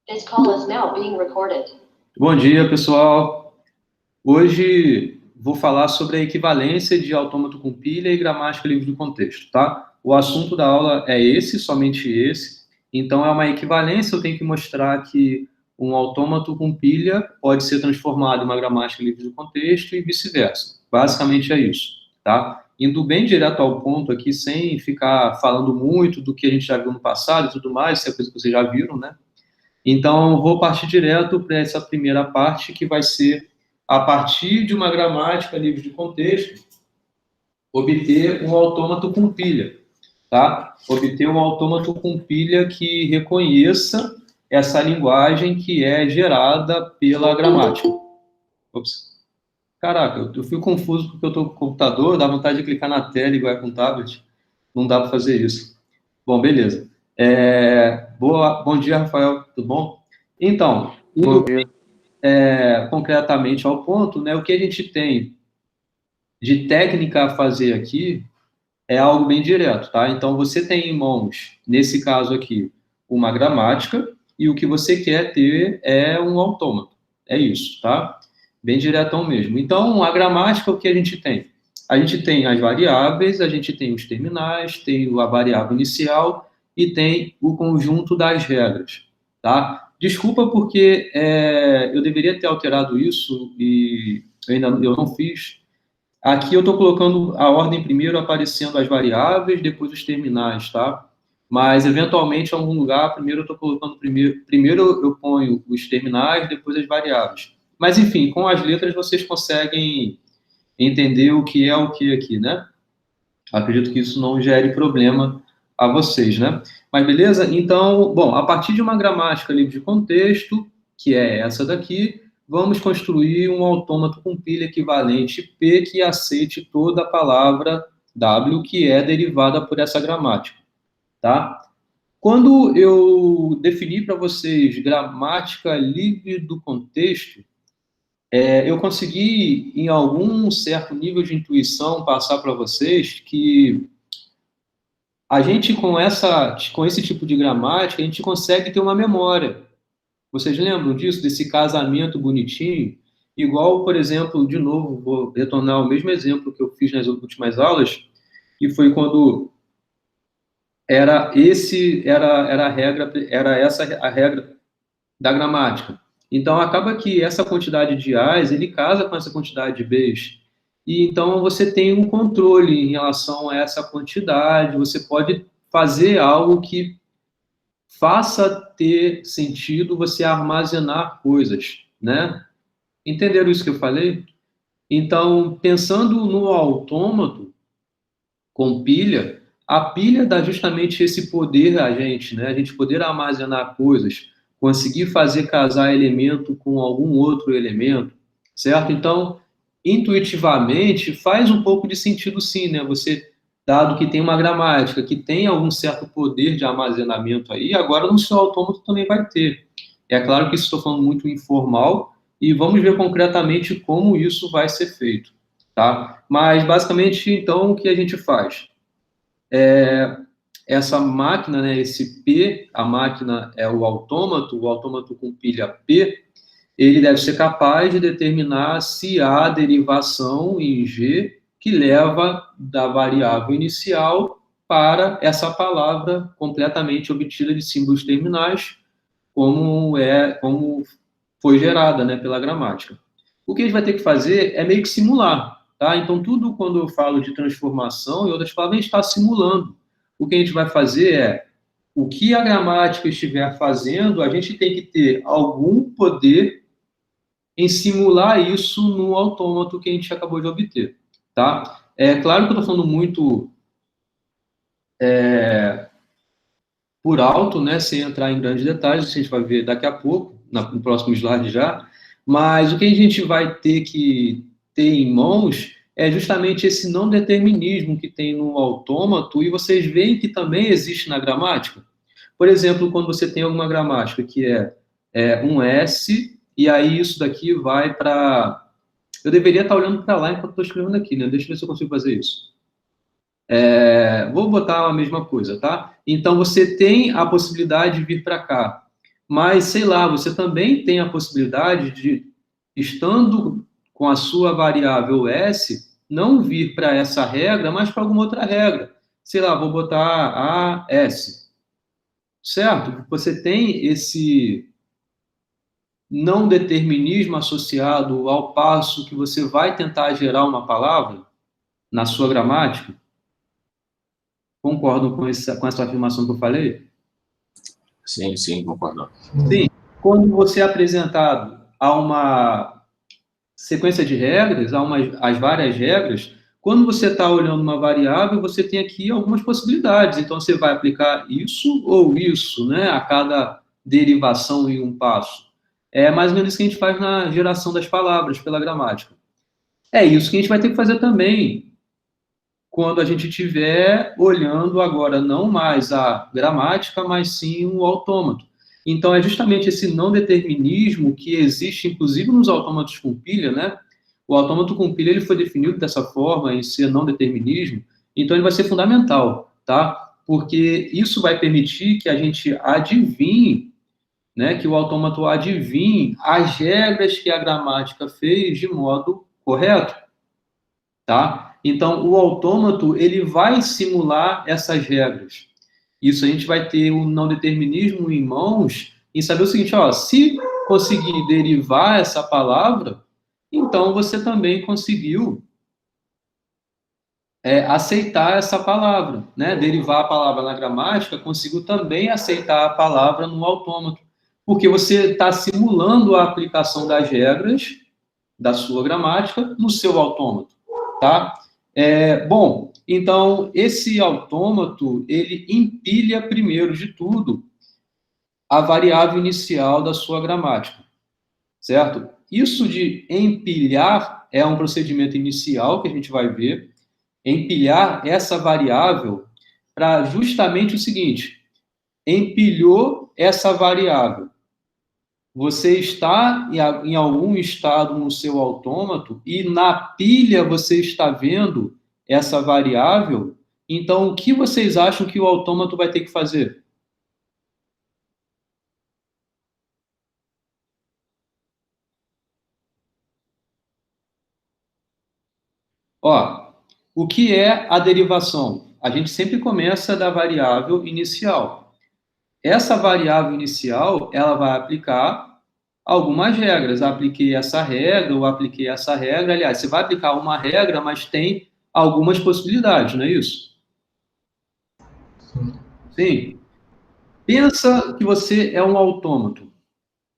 This call is now being recorded. Bom dia, pessoal. Hoje vou falar sobre a equivalência de autômato com pilha e gramática livre do contexto, tá? O assunto da aula é esse, somente esse. Então, é uma equivalência, eu tenho que mostrar que um autômato com pilha pode ser transformado em uma gramática livre do contexto e vice-versa. Basicamente é isso, tá? Indo bem direto ao ponto aqui, sem ficar falando muito do que a gente já viu no passado e tudo mais, isso é coisa que vocês já viram, né? Então, vou partir direto para essa primeira parte, que vai ser, a partir de uma gramática livre de contexto, obter um autômato com pilha, tá? Obter um autômato com pilha que reconheça essa linguagem que é gerada pela gramática. Ops. Caraca, eu fico confuso porque eu estou com o computador, dá vontade de clicar na tela igual com o tablet. Não dá para fazer isso. Bom, beleza. Bom dia, Rafael, tudo bom? Então, indo concretamente ao ponto, né, o que a gente tem de técnica a fazer aqui é algo bem direto, tá? Então, você tem em mãos, nesse caso aqui, uma gramática, e o que você quer ter é um autômato. É isso, tá? Bem diretão mesmo. Então, a gramática, o que a gente tem? A gente tem as variáveis, a gente tem os terminais, tem a variável inicial e tem o conjunto das regras, tá? Desculpa porque eu deveria ter alterado isso e eu não fiz. Aqui eu estou colocando a ordem primeiro aparecendo as variáveis, depois os terminais, tá? Mas, eventualmente, em algum lugar, primeiro eu estou colocando primeiro eu ponho os terminais, depois as variáveis. Mas, enfim, com as letras vocês conseguem entender o que é o que aqui, né? Acredito que isso não gere problema a vocês, né? Mas beleza? Então, bom, a partir de uma gramática livre de contexto, que é essa daqui, vamos construir um autômato com pilha equivalente P que aceite toda a palavra W que é derivada por essa gramática, tá? Quando eu defini para vocês gramática livre do contexto, eu consegui, em algum certo nível de intuição, passar para vocês que a gente, com esse tipo de gramática, a gente consegue ter uma memória. Vocês lembram disso, desse casamento bonitinho? Igual, por exemplo, de novo, vou retornar ao mesmo exemplo que eu fiz nas últimas aulas, que foi quando era essa a regra da gramática. Então, acaba que essa quantidade de A's, ele casa com essa quantidade de B's. E então você tem um controle em relação a essa quantidade, você pode fazer algo que faça ter sentido você armazenar coisas, né? Entenderam isso que eu falei? Então, pensando no autômato com pilha, a pilha dá justamente esse poder a gente, né? A gente poder armazenar coisas, conseguir fazer casar elemento com algum outro elemento, certo? Então, intuitivamente, faz um pouco de sentido sim, né? Você, dado que tem uma gramática, que tem algum certo poder de armazenamento aí, agora no seu autômato também vai ter. É claro que isso estou falando muito informal, e vamos ver concretamente como isso vai ser feito, tá? Mas, basicamente, então, o que a gente faz? Essa máquina, né, esse P, a máquina é o autômato com pilha P, ele deve ser capaz de determinar se há derivação em G que leva da variável inicial para essa palavra completamente obtida de símbolos terminais, como foi gerada, né, pela gramática. O que a gente vai ter que fazer é meio que simular, tá? Então, tudo quando eu falo de transformação, em outras palavras, a gente está simulando. O que a gente vai fazer é, o que a gramática estiver fazendo, a gente tem que ter algum poder em simular isso no autômato que a gente acabou de obter, tá? É claro que eu estou falando muito por alto, né, sem entrar em grandes detalhes, a gente vai ver daqui a pouco, no próximo slide já, mas o que a gente vai ter que ter em mãos é justamente esse não determinismo que tem no autômato, e vocês veem que também existe na gramática. Por exemplo, quando você tem alguma gramática que é um S, e aí isso daqui vai para... Eu deveria estar olhando para lá enquanto estou escrevendo aqui, né? Deixa eu ver se eu consigo fazer isso. Vou botar a mesma coisa, tá? Então, você tem a possibilidade de vir para cá. Mas, sei lá, você também tem a possibilidade de, estando com a sua variável S, não vir para essa regra, mas para alguma outra regra. Sei lá, vou botar a S, certo? Você tem esse não determinismo associado ao passo que você vai tentar gerar uma palavra na sua gramática. Concordam com essa afirmação que eu falei? Sim, sim, concordo. Sim. Quando você é apresentado a uma sequência de regras, as várias regras, quando você está olhando uma variável, você tem aqui algumas possibilidades. Então, você vai aplicar isso ou isso, né, a cada derivação em um passo. É mais ou menos isso que a gente faz na geração das palavras pela gramática. É isso que a gente vai ter que fazer também quando a gente estiver olhando agora não mais a gramática, mas sim o autômato. Então, é justamente esse não determinismo que existe, inclusive, nos autômatos com pilha, né? O autômato com pilha ele foi definido dessa forma, em ser não determinismo, então ele vai ser fundamental, tá? Porque isso vai permitir que a gente adivinhe, né, que o autômato adivinhe as regras que a gramática fez de modo correto, tá? Então, o autômato, ele vai simular essas regras. Isso a gente vai ter o não determinismo em mãos em saber o seguinte, ó, se conseguir derivar essa palavra, então você também conseguiu aceitar essa palavra, né? Derivar a palavra na gramática, conseguiu também aceitar a palavra no autômato, porque você está simulando a aplicação das regras da sua gramática no seu autômato, tá? Bom, então, esse autômato, ele empilha, primeiro de tudo, a variável inicial da sua gramática, certo? Isso de empilhar é um procedimento inicial que a gente vai ver, empilhar essa variável para justamente o seguinte, empilhou essa variável. Você está em algum estado no seu autômato e na pilha você está vendo essa variável, então o que vocês acham que o autômato vai ter que fazer? Ó, o que é a derivação? A gente sempre começa da variável inicial. Essa variável inicial, ela vai aplicar algumas regras. Apliquei essa regra, ou apliquei essa regra. Aliás, você vai aplicar uma regra, mas tem algumas possibilidades, não é isso? Sim. Pensa que você é um autômato.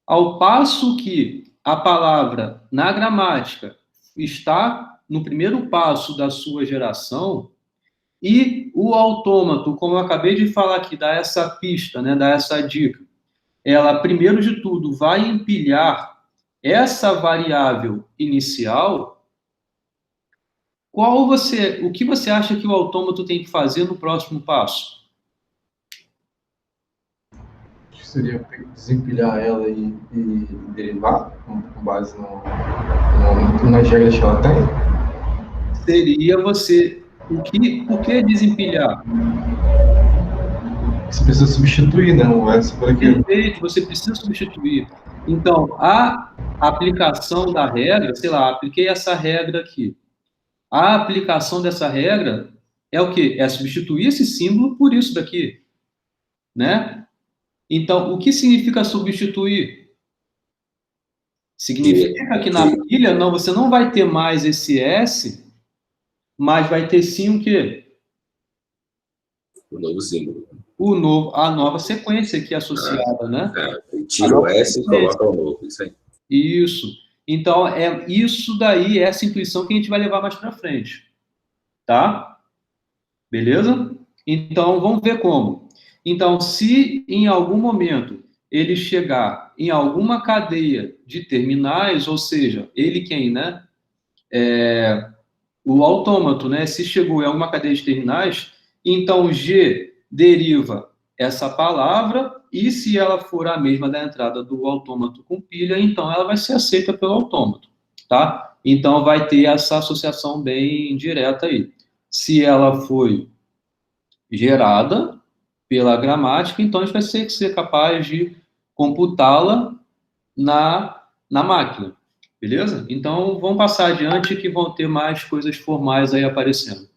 Ao passo que a palavra na gramática está no primeiro passo da sua geração, e o autômato, como eu acabei de falar aqui, dá essa pista, né, dá essa dica. Ela, primeiro de tudo, vai empilhar essa variável inicial. O que você acha que o autômato tem que fazer no próximo passo? Seria desempilhar ela e derivar com base nas regras que ela tem? Seria você... Por que desempilhar? Você precisa substituir, né? O S por aquilo. Perfeito, você precisa substituir. Então, a aplicação da regra, sei lá, apliquei essa regra aqui. A aplicação dessa regra é o quê? É substituir esse símbolo por isso daqui, né? Então, o que significa substituir? Significa que na pilha, não, você não vai ter mais esse S, mas vai ter sim o quê? O novo símbolo. A nova sequência aqui associada, né? Tira o S e coloca o novo, isso aí. Isso. Então, é isso daí, essa intuição que a gente vai levar mais para frente. Tá? Beleza? Então, vamos ver como. Então, se em algum momento ele chegar em alguma cadeia de terminais, ou seja, ele quem, né? O autômato, né? Se chegou em alguma cadeia de terminais, então G deriva essa palavra e se ela for a mesma da entrada do autômato com pilha, então ela vai ser aceita pelo autômato, tá? Então vai ter essa associação bem direta aí. Se ela foi gerada pela gramática, então a gente vai ser capaz de computá-la na máquina, beleza? Então, vamos passar adiante que vão ter mais coisas formais aí aparecendo,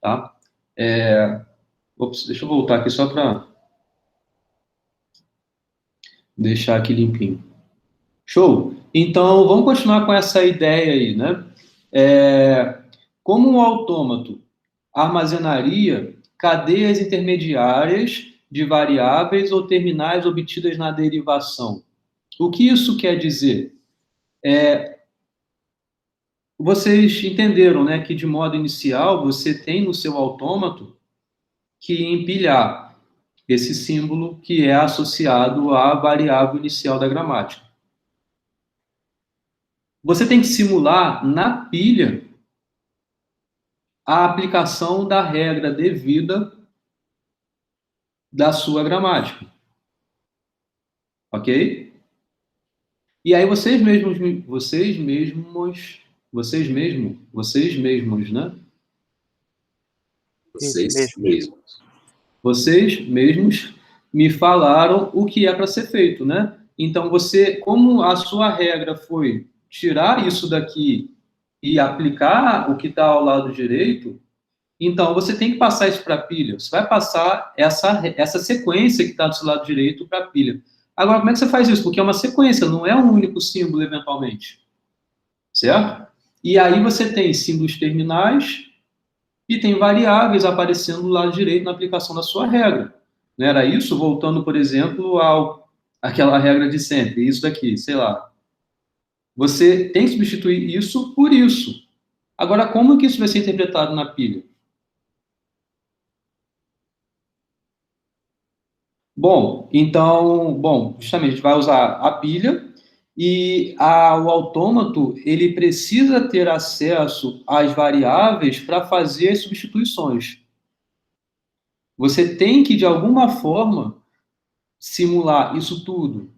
tá? Deixa eu voltar aqui só para deixar aqui limpinho. Show? Então, vamos continuar com essa ideia aí, né? Como um autômato armazenaria cadeias intermediárias de variáveis ou terminais obtidas na derivação. O que isso quer dizer? Vocês entenderam, né, que de modo inicial você tem no seu autômato que empilhar esse símbolo que é associado à variável inicial da gramática. Você tem que simular na pilha a aplicação da regra devida da sua gramática. Ok? E aí vocês mesmos, né? Vocês mesmos. Vocês mesmos me falaram o que é para ser feito, né? Então você, como a sua regra foi tirar isso daqui e aplicar o que está ao lado direito, então você tem que passar isso para a pilha. Você vai passar essa sequência que está do seu lado direito para a pilha. Agora, como é que você faz isso? Porque é uma sequência, não é um único símbolo, eventualmente. Certo? E aí você tem símbolos terminais e tem variáveis aparecendo do lado direito na aplicação da sua regra. Não era isso? Voltando, por exemplo, àquela regra de sempre. Isso daqui, sei lá. Você tem que substituir isso por isso. Agora, como que isso vai ser interpretado na pilha? Justamente, a gente vai usar a pilha e o autômato, ele precisa ter acesso às variáveis para fazer as substituições. Você tem que, de alguma forma, simular isso tudo,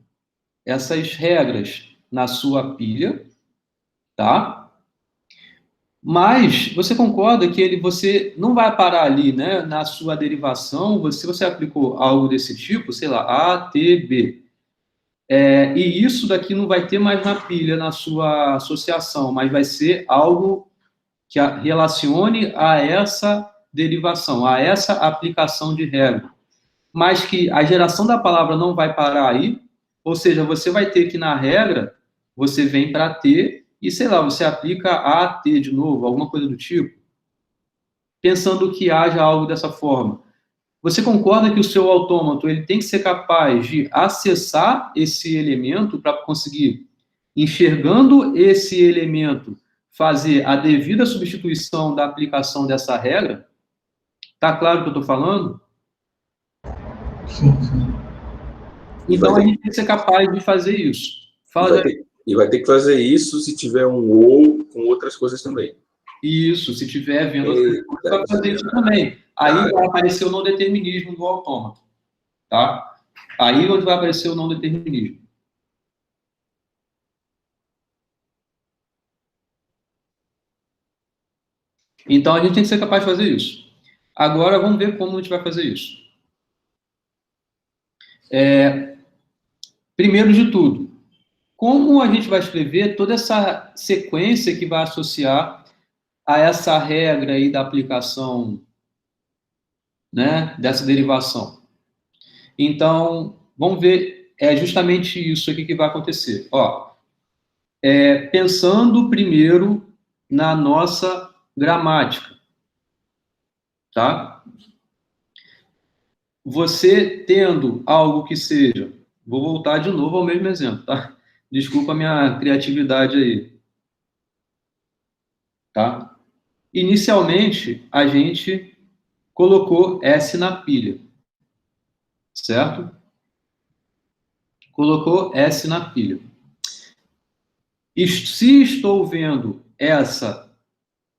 essas regras na sua pilha, tá? Mas você concorda que você não vai parar ali, né? Na sua derivação, se você aplicou algo desse tipo, sei lá, A, T, B. E isso daqui não vai ter mais na pilha, na sua associação, mas vai ser algo que relacione a essa derivação, a essa aplicação de regra. Mas que a geração da palavra não vai parar aí, ou seja, você vai ter que, na regra, você vem para T e, sei lá, você aplica A, T de novo, alguma coisa do tipo, pensando que haja algo dessa forma. Você concorda que o seu autômato ele tem que ser capaz de acessar esse elemento para conseguir, enxergando esse elemento, fazer a devida substituição da aplicação dessa regra? Tá claro o que eu estou falando? Sim, sim. Então a gente tem que ser capaz de fazer isso. E vai ter que fazer isso se tiver um ou com outras coisas também. Isso, se tiver vendo outras coisas, vai fazer isso também. Aí vai aparecer o não determinismo do autômato, tá? Aí onde vai aparecer o não determinismo. Então a gente tem que ser capaz de fazer isso. Agora vamos ver como a gente vai fazer isso. Primeiro de tudo, como a gente vai escrever toda essa sequência que vai associar a essa regra aí da aplicação, né, dessa derivação? Então, vamos ver, justamente isso aqui que vai acontecer. Pensando primeiro na nossa gramática, tá? Você tendo algo que seja, vou voltar de novo ao mesmo exemplo, tá? Desculpa a minha criatividade aí, tá? Inicialmente, a gente colocou S na pilha, certo? Colocou S na pilha. Se estou vendo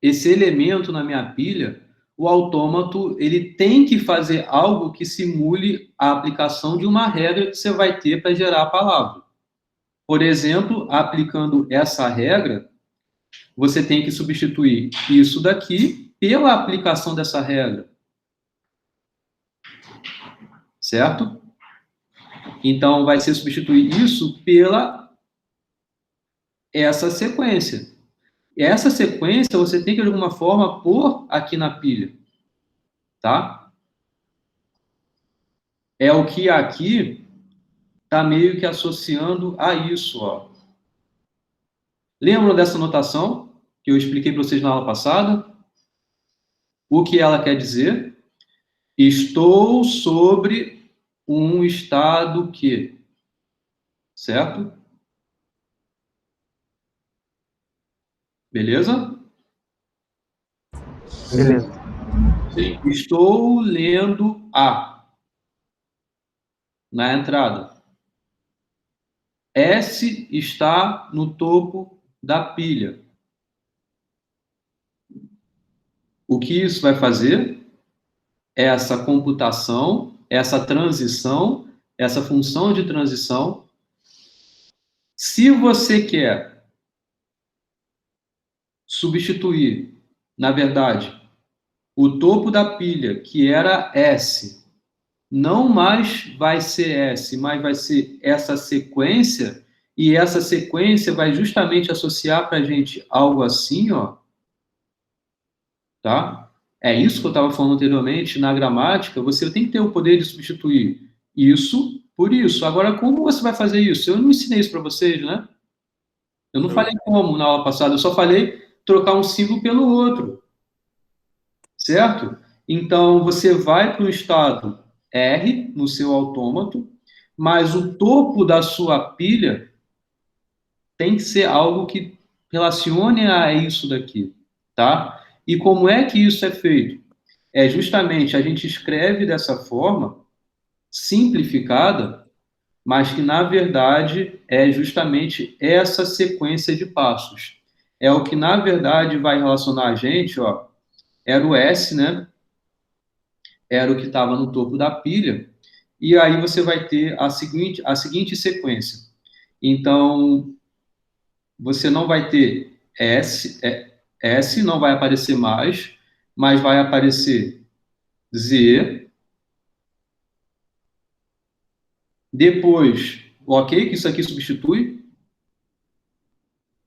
esse elemento na minha pilha, o autômato ele tem que fazer algo que simule a aplicação de uma regra que você vai ter para gerar a palavra. Por exemplo, aplicando essa regra, você tem que substituir isso daqui pela aplicação dessa regra. Certo? Então, vai ser substituir isso pela essa sequência. E essa sequência você tem que, de alguma forma, pôr aqui na pilha. Tá? É o que aqui está meio que associando a isso, ó. Lembram dessa notação que eu expliquei para vocês na aula passada? O que ela quer dizer? Estou sobre um estado que, certo? Beleza? Beleza. Sim. Estou lendo A na entrada. S está no topo da pilha. O que isso vai fazer? Essa computação, essa transição, essa função de transição. Se você quer substituir, na verdade, o topo da pilha, que era S, não mais vai ser S, mas vai ser essa sequência, e essa sequência vai justamente associar para a gente algo assim, ó. Tá? É isso que eu estava falando anteriormente, na gramática, você tem que ter o poder de substituir isso por isso. Agora, como você vai fazer isso? Eu não ensinei isso para vocês, né? Eu não falei como na aula passada, eu só falei trocar um símbolo pelo outro. Certo? Então, você vai para o estado R, no seu autômato, mas o topo da sua pilha tem que ser algo que relacione a isso daqui, tá? E como é que isso é feito? É justamente, a gente escreve dessa forma, simplificada, mas que, na verdade, é justamente essa sequência de passos. É o que, na verdade, vai relacionar a gente, ó, era o S, né? Era o que estava no topo da pilha, e aí você vai ter a seguinte sequência. Então, você não vai ter S não vai aparecer mais, mas vai aparecer Z. Depois, ok, que isso aqui substitui.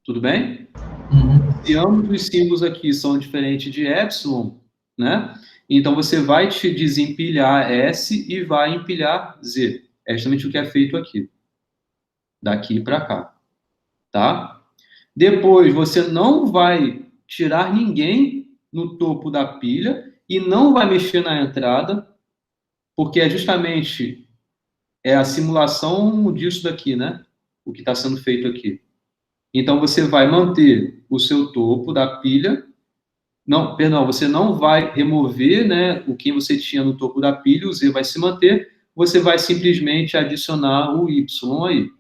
Tudo bem? Uhum. Se ambos os símbolos aqui são diferentes de epsilon, né? Então, você vai te desempilhar S e vai empilhar Z. É justamente o que é feito aqui. Daqui para cá. Tá? Depois, você não vai tirar ninguém no topo da pilha e não vai mexer na entrada, porque é justamente a simulação disso daqui, né? O que está sendo feito aqui. Então, você vai manter o seu topo da pilha. Não, perdão, você não vai remover, né, o que você tinha no topo da pilha, o Z vai se manter, você vai simplesmente adicionar o Y aí.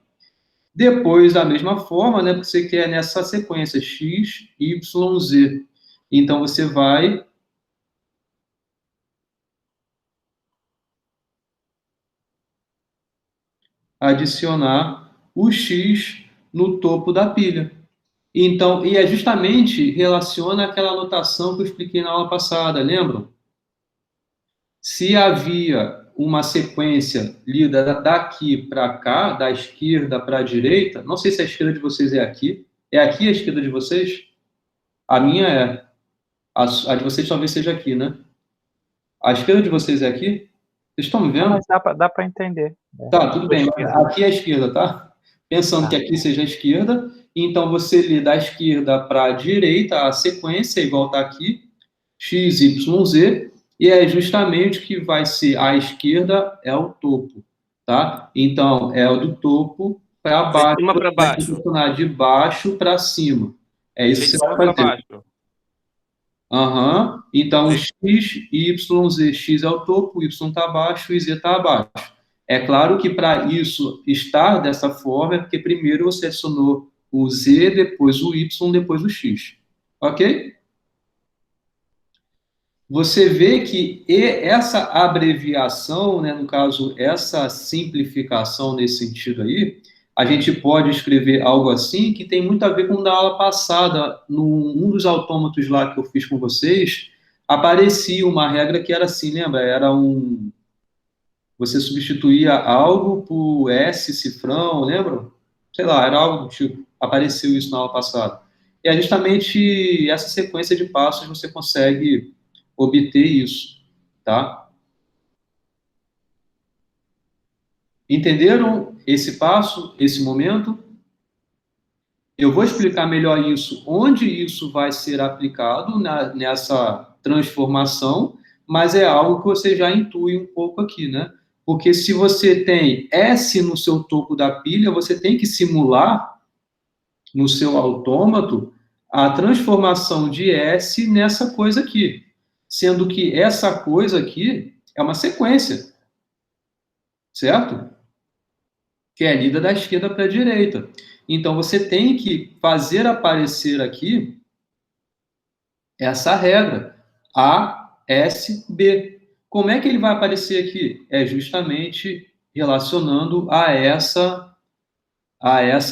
Depois, da mesma forma, né, porque você quer nessa sequência X, Y, Z. Então, você vai adicionar o X no topo da pilha. Então, e é justamente relaciona aquela anotação que eu expliquei na aula passada, lembram? Se havia uma sequência lida daqui para cá, da esquerda para a direita, não sei se a esquerda de vocês é aqui a esquerda de vocês? A minha é. A de vocês talvez seja aqui, né? A esquerda de vocês é aqui? Vocês estão me vendo? Mas dá para entender. Tá, tudo bem. Aqui é a esquerda, tá? Pensando que aqui seja a esquerda, então você lê da esquerda para a direita a sequência, igual está aqui, X, Y, Z, e é justamente que vai ser a esquerda é o topo, tá? Então, é o do topo para baixo. De cima para baixo. Vai funcionar de baixo para cima. É isso que você vai para fazer. baixo. Aham. Então, X, Y, Z. X é o topo, Y está abaixo e Z está abaixo. É claro que para isso estar dessa forma é porque primeiro você adicionou o Z, depois o Y, depois o X. Ok? Você vê que essa abreviação, né, no caso, essa simplificação nesse sentido aí, a gente pode escrever algo assim que tem muito a ver com da aula passada, num dos autômatos lá que eu fiz com vocês, aparecia uma regra que era assim, lembra? Era você substituía algo por S cifrão, lembram? Sei lá, era algo do tipo, apareceu isso na aula passada. E é justamente essa sequência de passos você consegue obter isso, tá? Entenderam esse passo, esse momento? Eu vou explicar melhor isso, onde isso vai ser aplicado nessa transformação, mas é algo que você já intui um pouco aqui, né? Porque se você tem S no seu topo da pilha, você tem que simular no seu autômato a transformação de S nessa coisa aqui, sendo que essa coisa aqui é uma sequência, certo? Que é lida da esquerda para a direita. Então, você tem que fazer aparecer aqui essa regra, A, S, B. Como é que ele vai aparecer aqui? É justamente relacionando a essa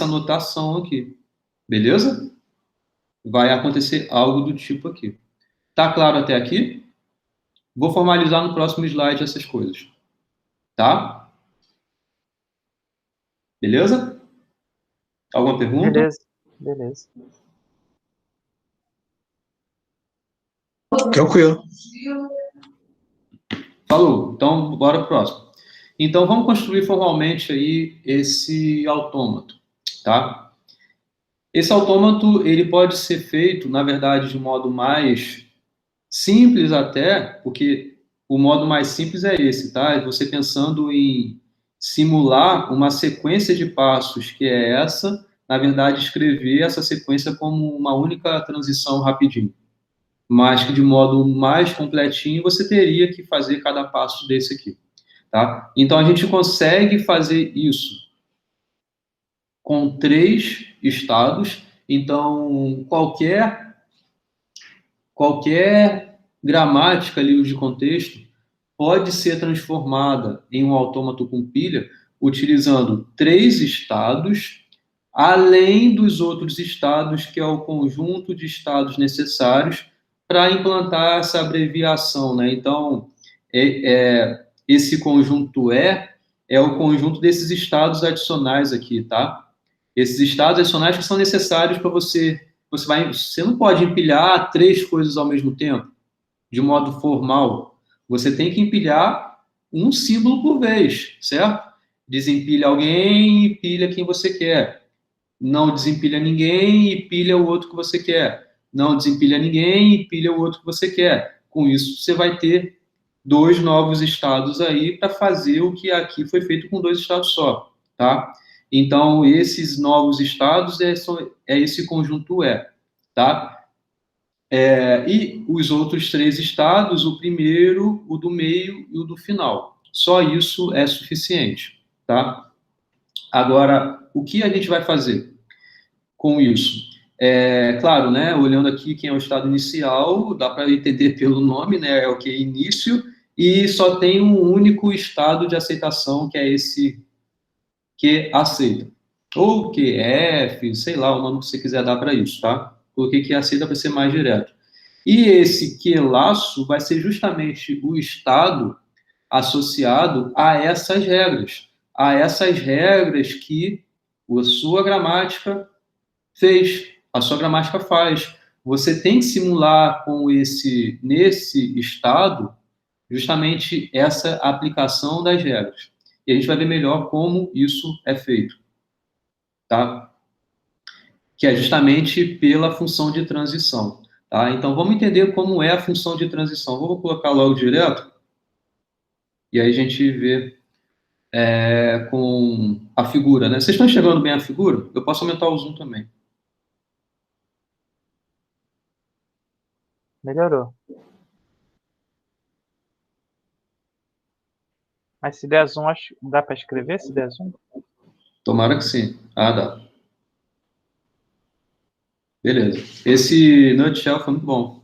notação aqui. Beleza? Vai acontecer algo do tipo aqui. Tá claro até aqui? Vou formalizar no próximo slide essas coisas. Tá? Beleza? Alguma pergunta? Beleza, beleza. Tranquilo. Falou. Então, bora pro próximo. Então, vamos construir formalmente aí esse autômato, tá? Esse autômato, ele pode ser feito, na verdade, de modo mais simples até, porque o modo mais simples é esse, tá? É você pensando em simular uma sequência de passos que é essa, na verdade, escrever essa sequência como uma única transição rapidinho. Mas que de modo mais completinho você teria que fazer cada passo desse aqui, tá? Então a gente consegue fazer isso com 3 estados. Então qualquer gramática livre de contexto pode ser transformada em um autômato com pilha utilizando 3 estados, além dos outros estados, que é o conjunto de estados necessários para implantar essa abreviação, né? Então, esse conjunto é o conjunto desses estados adicionais aqui, tá? Esses estados adicionais que são necessários para você não pode empilhar 3 coisas ao mesmo tempo, de modo formal. Você tem que empilhar um símbolo por vez, certo? Desempilha alguém e pilha quem você quer. Não desempilha ninguém e pilha o outro que você quer. Não desempilha ninguém e pilha o outro que você quer. Com isso, você vai ter 2 novos estados aí para fazer o que aqui foi feito com 2 estados só, tá? Então, esses novos estados é esse conjunto tá? E os outros 3 estados, o primeiro, o do meio e o do final. Só isso é suficiente, tá? Agora, o que a gente vai fazer com isso? Claro, né, olhando aqui quem é o estado inicial, dá para entender pelo nome, né, é o que é início, e só tem um único estado de aceitação, que é esse que aceita. Ou QF, sei lá, o nome que você quiser dar para isso, tá? Coloquei que aceita para ser mais direto. E esse que laço vai ser justamente o estado associado a essas regras que a sua gramática fez, a sua gramática faz. Você tem que simular nesse estado, justamente essa aplicação das regras. E a gente vai ver melhor como isso é feito, tá? Que é justamente pela função de transição, tá? Então, vamos entender como é a função de transição. Vou colocar logo direto, e aí a gente vê com a figura, né? Vocês estão enxergando bem a figura? Eu posso aumentar o zoom também. Melhorou. Mas se der zoom, acho dá para escrever se der zoom? Tomara que sim. Ah, dá. Beleza. Esse Nutshell foi muito bom.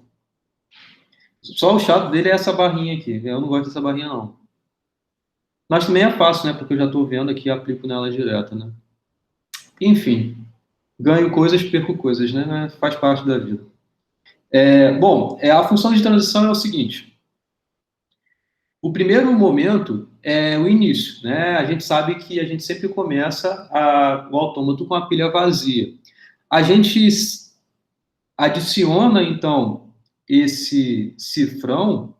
Só o chato dele é essa barrinha aqui. Eu não gosto dessa barrinha, não. Mas também é fácil, né? Porque eu já estou vendo aqui e aplico nela direto, né? Enfim. Ganho coisas, perco coisas, né? Faz parte da vida. A função de transição é o seguinte. O primeiro momento é o início, né? A gente sabe que a gente sempre começa o autômato com a pilha vazia. A gente adiciona, então, esse cifrão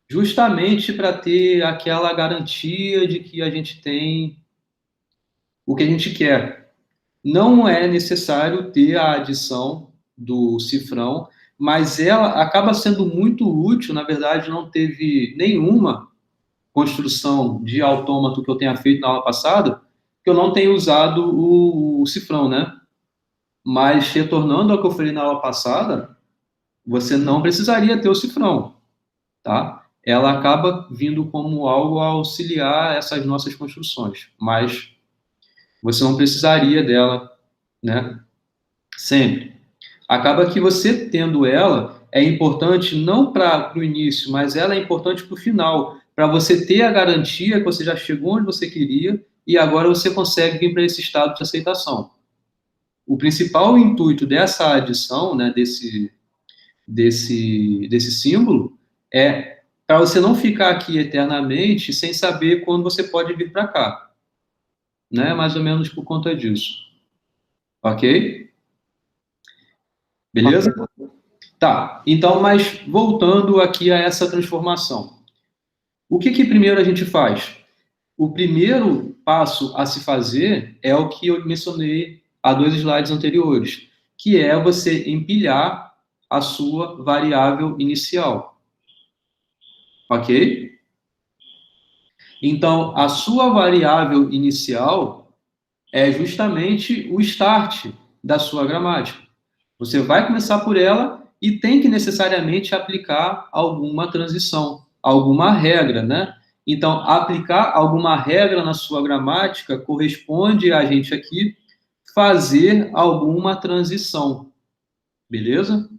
justamente para ter aquela garantia de que a gente tem o que a gente quer. Não é necessário ter a adição do cifrão, mas ela acaba sendo muito útil. Na verdade, não teve nenhuma construção de autômato que eu tenha feito na aula passada que eu não tenha usado o cifrão, né? Mas, retornando ao que eu falei na aula passada, você não precisaria ter o cifrão, tá? Ela acaba vindo como algo a auxiliar essas nossas construções, mas você não precisaria dela, né? Sempre. Acaba que você tendo ela é importante não para o início, mas ela é importante para o final, para você ter a garantia que você já chegou onde você queria e agora você consegue vir para esse estado de aceitação. O principal intuito dessa adição, né, desse símbolo, é para você não ficar aqui eternamente sem saber quando você pode vir para cá. Né? Mais ou menos por conta disso. Ok? Beleza? Tá. Então, mas voltando aqui a essa transformação. O que primeiro a gente faz? O primeiro passo a se fazer é o que eu mencionei há 2 slides anteriores, que é você empilhar a sua variável inicial. Ok? Então, a sua variável inicial é justamente o start da sua gramática. Você vai começar por ela e tem que necessariamente aplicar alguma transição, alguma regra, né? Então, aplicar alguma regra na sua gramática corresponde a gente aqui fazer alguma transição. Beleza?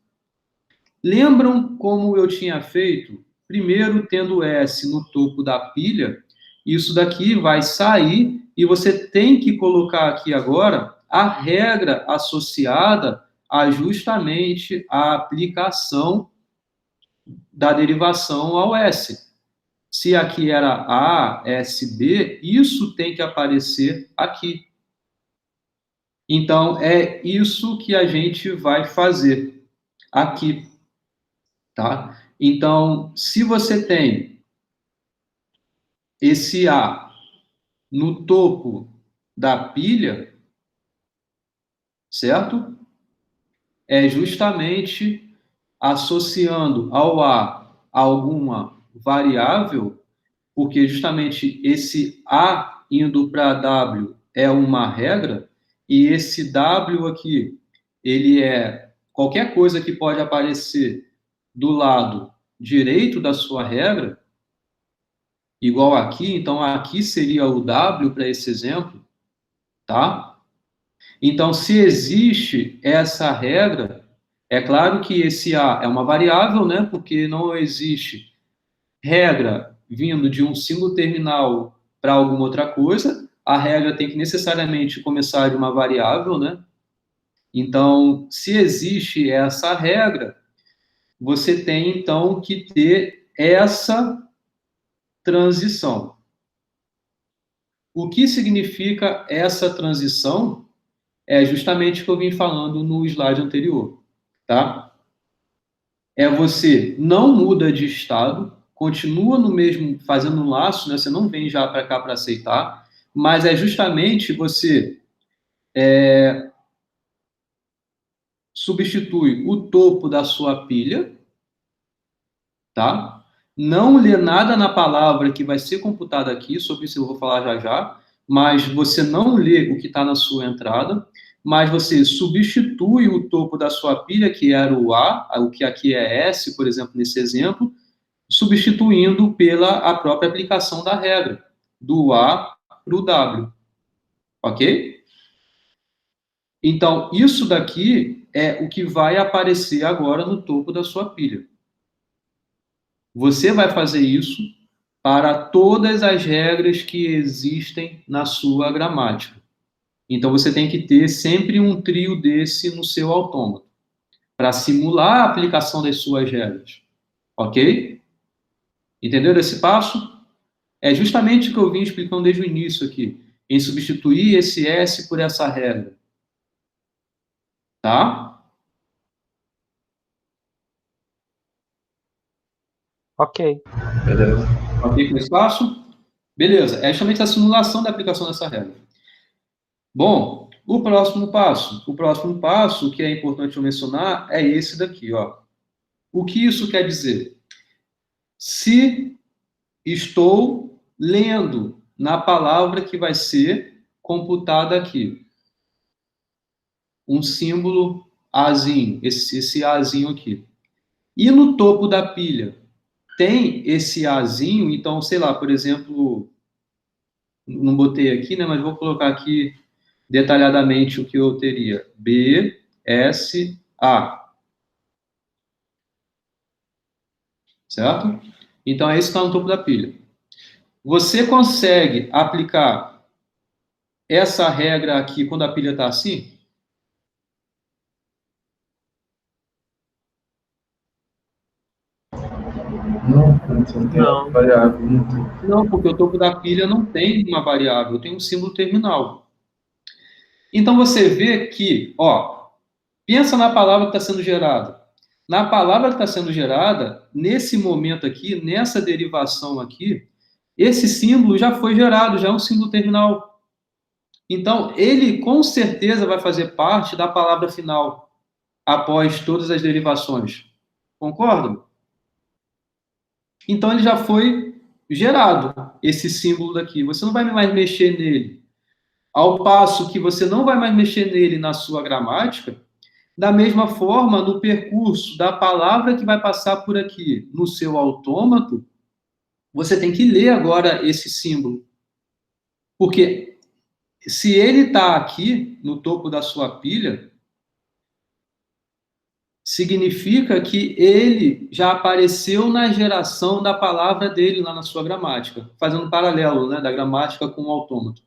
Lembram como eu tinha feito? Primeiro, tendo S no topo da pilha, isso daqui vai sair e você tem que colocar aqui agora a regra associada a justamente a aplicação da derivação ao S. Se aqui era A, S, B, isso tem que aparecer aqui. Então, é isso que a gente vai fazer aqui. Tá? Então, se você tem esse A no topo da pilha, certo? É justamente associando ao A alguma variável, porque justamente esse A indo para W é uma regra, e esse W aqui, ele é qualquer coisa que pode aparecer do lado direito da sua regra, igual aqui, então aqui seria o W para esse exemplo, tá? Então, se existe essa regra, é claro que esse A é uma variável, né? Porque não existe regra vindo de um símbolo terminal para alguma outra coisa, a regra tem que necessariamente começar de uma variável, né? Então, se existe essa regra, você tem, então, que ter essa transição. O que significa essa transição é justamente o que eu vim falando no slide anterior, tá? É você não muda de estado, continua no mesmo, fazendo um laço, né? Você não vem já para cá para aceitar, mas é justamente você substitui o topo da sua pilha, tá? Não lê nada na palavra que vai ser computada aqui, sobre isso eu vou falar já já, mas você não lê o que está na sua entrada, mas você substitui o topo da sua pilha, que era o A, o que aqui é S, por exemplo, nesse exemplo, substituindo pela a própria aplicação da regra, do A para o W. Ok? Então, isso daqui é o que vai aparecer agora no topo da sua pilha. Você vai fazer isso para todas as regras que existem na sua gramática. Então, você tem que ter sempre um trio desse no seu autômato, para simular a aplicação das suas regras. Ok? Entendeu esse passo? É justamente o que eu vim explicando desde o início aqui, em substituir esse S por essa regra. Tá? Ok. Beleza. Ok com esse passo? Beleza, é justamente a simulação da aplicação dessa regra. Bom, o próximo passo. O próximo passo, que é importante eu mencionar, é esse daqui, ó. O que isso quer dizer? Se estou lendo na palavra que vai ser computada aqui, um símbolo Azinho, esse Azinho aqui. E no topo da pilha tem esse Azinho, então, sei lá, por exemplo, não botei aqui, né, mas vou colocar aqui detalhadamente o que eu teria. B, S, A. Certo? Então, é isso que está no topo da pilha. Você consegue aplicar essa regra aqui quando a pilha está assim? Não, você não tem Não. variável. Não tem. Não, porque o topo da pilha não tem uma variável, tem um símbolo terminal. Então, você vê que, ó, pensa na palavra que está sendo gerada. Na palavra que está sendo gerada, nesse momento aqui, nessa derivação aqui, esse símbolo já foi gerado, já é um símbolo terminal. Então, ele com certeza vai fazer parte da palavra final, após todas as derivações. Concordam? Então, ele já foi gerado, esse símbolo daqui. Você não vai mais mexer nele. Ao passo que você não vai mais mexer nele na sua gramática, da mesma forma, no percurso da palavra que vai passar por aqui, no seu autômato, você tem que ler agora esse símbolo. Porque se ele está aqui, no topo da sua pilha, significa que ele já apareceu na geração da palavra dele lá na sua gramática, fazendo um paralelo, né, da gramática com o autômato.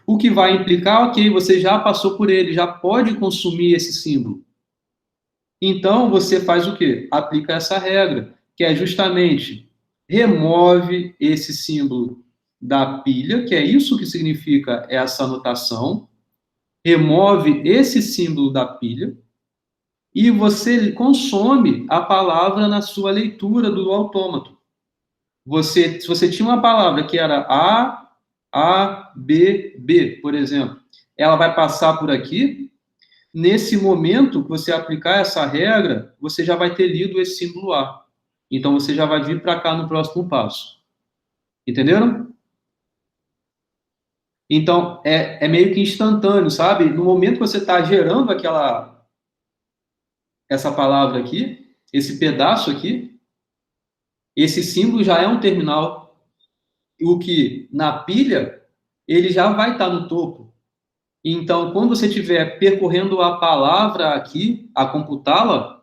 O que vai implicar, ok, você já passou por ele, já pode consumir esse símbolo. Então, você faz o quê? Aplica essa regra, que é justamente remove esse símbolo da pilha, que é isso que significa essa anotação, remove esse símbolo da pilha, e você consome a palavra na sua leitura do autômato. Se você tinha uma palavra que era A, B, B, por exemplo, ela vai passar por aqui. Nesse momento que você aplicar essa regra, você já vai ter lido esse símbolo A. Então, você já vai vir para cá no próximo passo. Entenderam? Então, é meio que instantâneo, sabe? No momento que você está gerando essa palavra aqui, esse pedaço aqui, esse símbolo já é um terminal. O que na pilha, ele já vai estar no topo. Então, quando você estiver percorrendo a palavra aqui, a computá-la,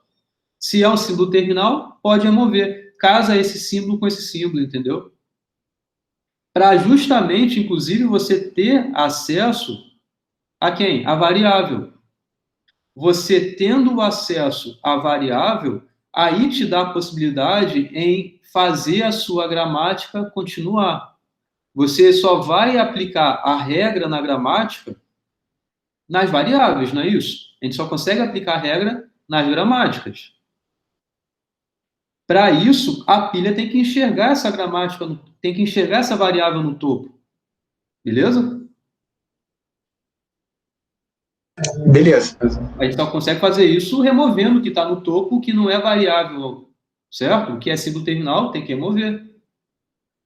se é um símbolo terminal, pode remover. Casa esse símbolo com esse símbolo, entendeu? Para justamente, inclusive, você ter acesso a quem? A variável. Você tendo o acesso à variável, aí te dá a possibilidade em fazer a sua gramática continuar. Você só vai aplicar a regra na gramática nas variáveis, não é isso? A gente só consegue aplicar a regra nas gramáticas. Para isso, a pilha tem que enxergar essa gramática, tem que enxergar essa variável no topo. Beleza? Beleza. A gente só consegue fazer isso removendo o que está no topo, que não é variável, certo? O que é símbolo terminal tem que remover.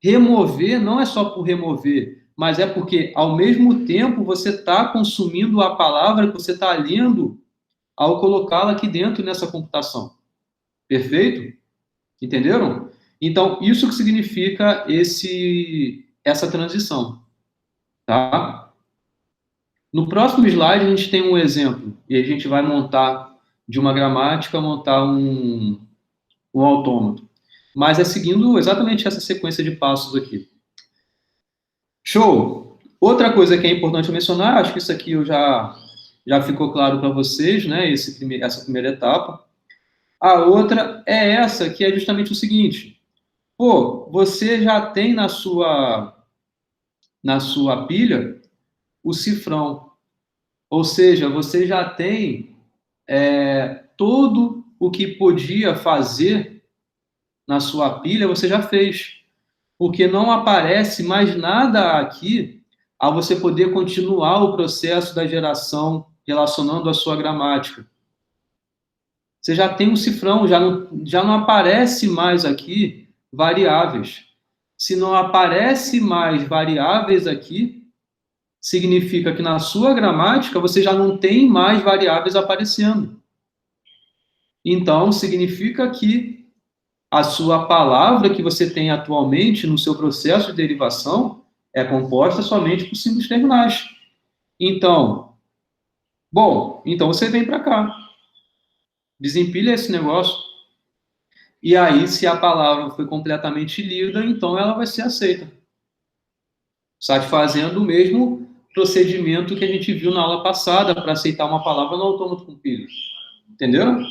Remover não é só por remover, mas é porque, ao mesmo tempo, você está consumindo a palavra que você está lendo ao colocá-la aqui dentro nessa computação. Perfeito? Entenderam? Então, isso que significa essa transição. Tá? No próximo slide, a gente tem um exemplo, e a gente vai montar, de uma gramática, montar um autômato. Mas é seguindo exatamente essa sequência de passos aqui. Show! Outra coisa que é importante mencionar, acho que isso aqui já ficou claro para vocês, né? Essa primeira etapa. A outra é essa, que é justamente o seguinte: Pô, você já tem na sua pilha o cifrão. Ou seja, você já tem todo o que podia fazer na sua pilha, você já fez. Porque não aparece mais nada aqui a você poder continuar o processo da geração relacionando a sua gramática. Você já tem um cifrão, já não aparece mais aqui variáveis. Se não aparece mais variáveis aqui, significa que na sua gramática você já não tem mais variáveis aparecendo. Então, significa que a sua palavra que você tem atualmente no seu processo de derivação é composta somente por símbolos terminais. Então, então você vem para cá, desempilha esse negócio, e aí, se a palavra foi completamente lida, então ela vai ser aceita, satisfazendo o mesmo procedimento que a gente viu na aula passada para aceitar uma palavra no autômato com pilha. Entenderam?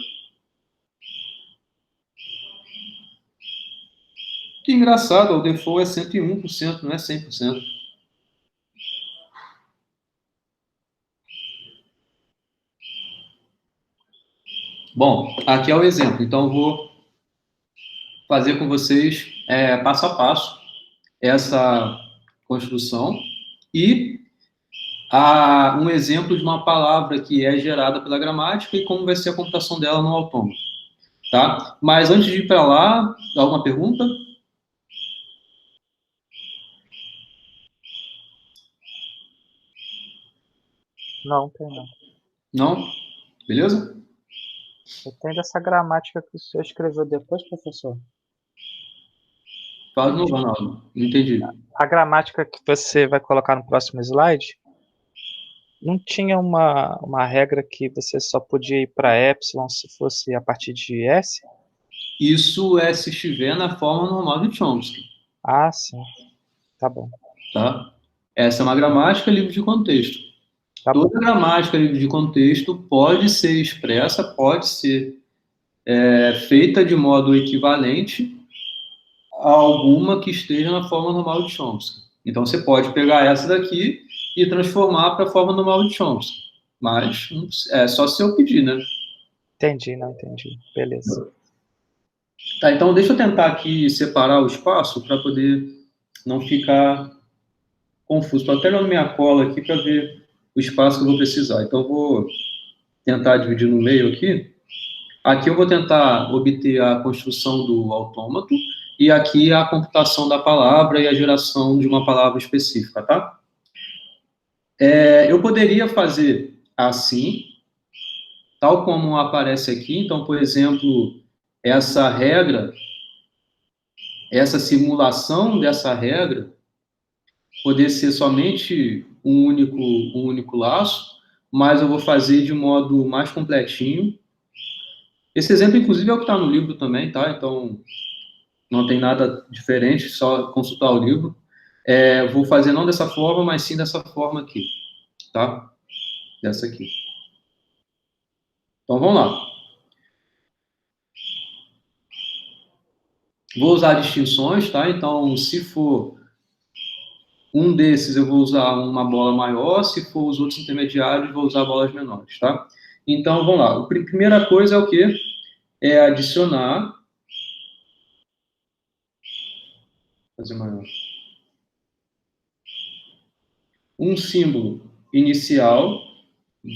Que engraçado, o default é 101%, não é 100%. Bom, aqui é o exemplo. Então, eu vou fazer com vocês, passo a passo, essa construção e um exemplo de uma palavra que é gerada pela gramática e como vai ser a computação dela no autômato. Tá? Mas antes de ir para lá, alguma pergunta? Não, tem não. Não? Beleza? Eu tenho dessa gramática que o senhor escreveu depois, professor. Fala de novo, Ronaldo. Não entendi. A gramática que você vai colocar no próximo slide, não tinha uma regra que você só podia ir para epsilon se fosse a partir de S? Isso é se estiver na forma normal de Chomsky. Ah, sim. Tá bom. Tá? Essa é uma gramática livre de contexto. Tá bom. Toda gramática livre de contexto pode ser expressa, pode ser feita de modo equivalente a alguma que esteja na forma normal de Chomsky. Então, você pode pegar essa daqui e transformar para a forma normal de Chomsky. Mas é só se eu pedir, né? Entendi, não entendi. Beleza. Tá, então deixa eu tentar aqui separar o espaço para poder não ficar confuso. Estou até olhando minha cola aqui para ver o espaço que eu vou precisar. Então, eu vou tentar dividir no meio aqui. Aqui eu vou tentar obter a construção do autômato e aqui a computação da palavra e a geração de uma palavra específica, tá? Eu poderia fazer assim, tal como aparece aqui. Então, por exemplo, essa regra, essa simulação dessa regra, poder ser somente um único laço, mas eu vou fazer de modo mais completinho. Esse exemplo, inclusive, é o que está no livro também, tá? Então, não tem nada diferente, só consultar o livro. Vou fazer não dessa forma, mas sim dessa forma aqui, tá? Dessa aqui. Então, vamos lá. Vou usar distinções, tá? Então, se for um desses, eu vou usar uma bola maior, se for os outros intermediários, vou usar bolas menores, tá? Então, vamos lá. A primeira coisa é o quê? É adicionar... Fazer maior. Um símbolo inicial,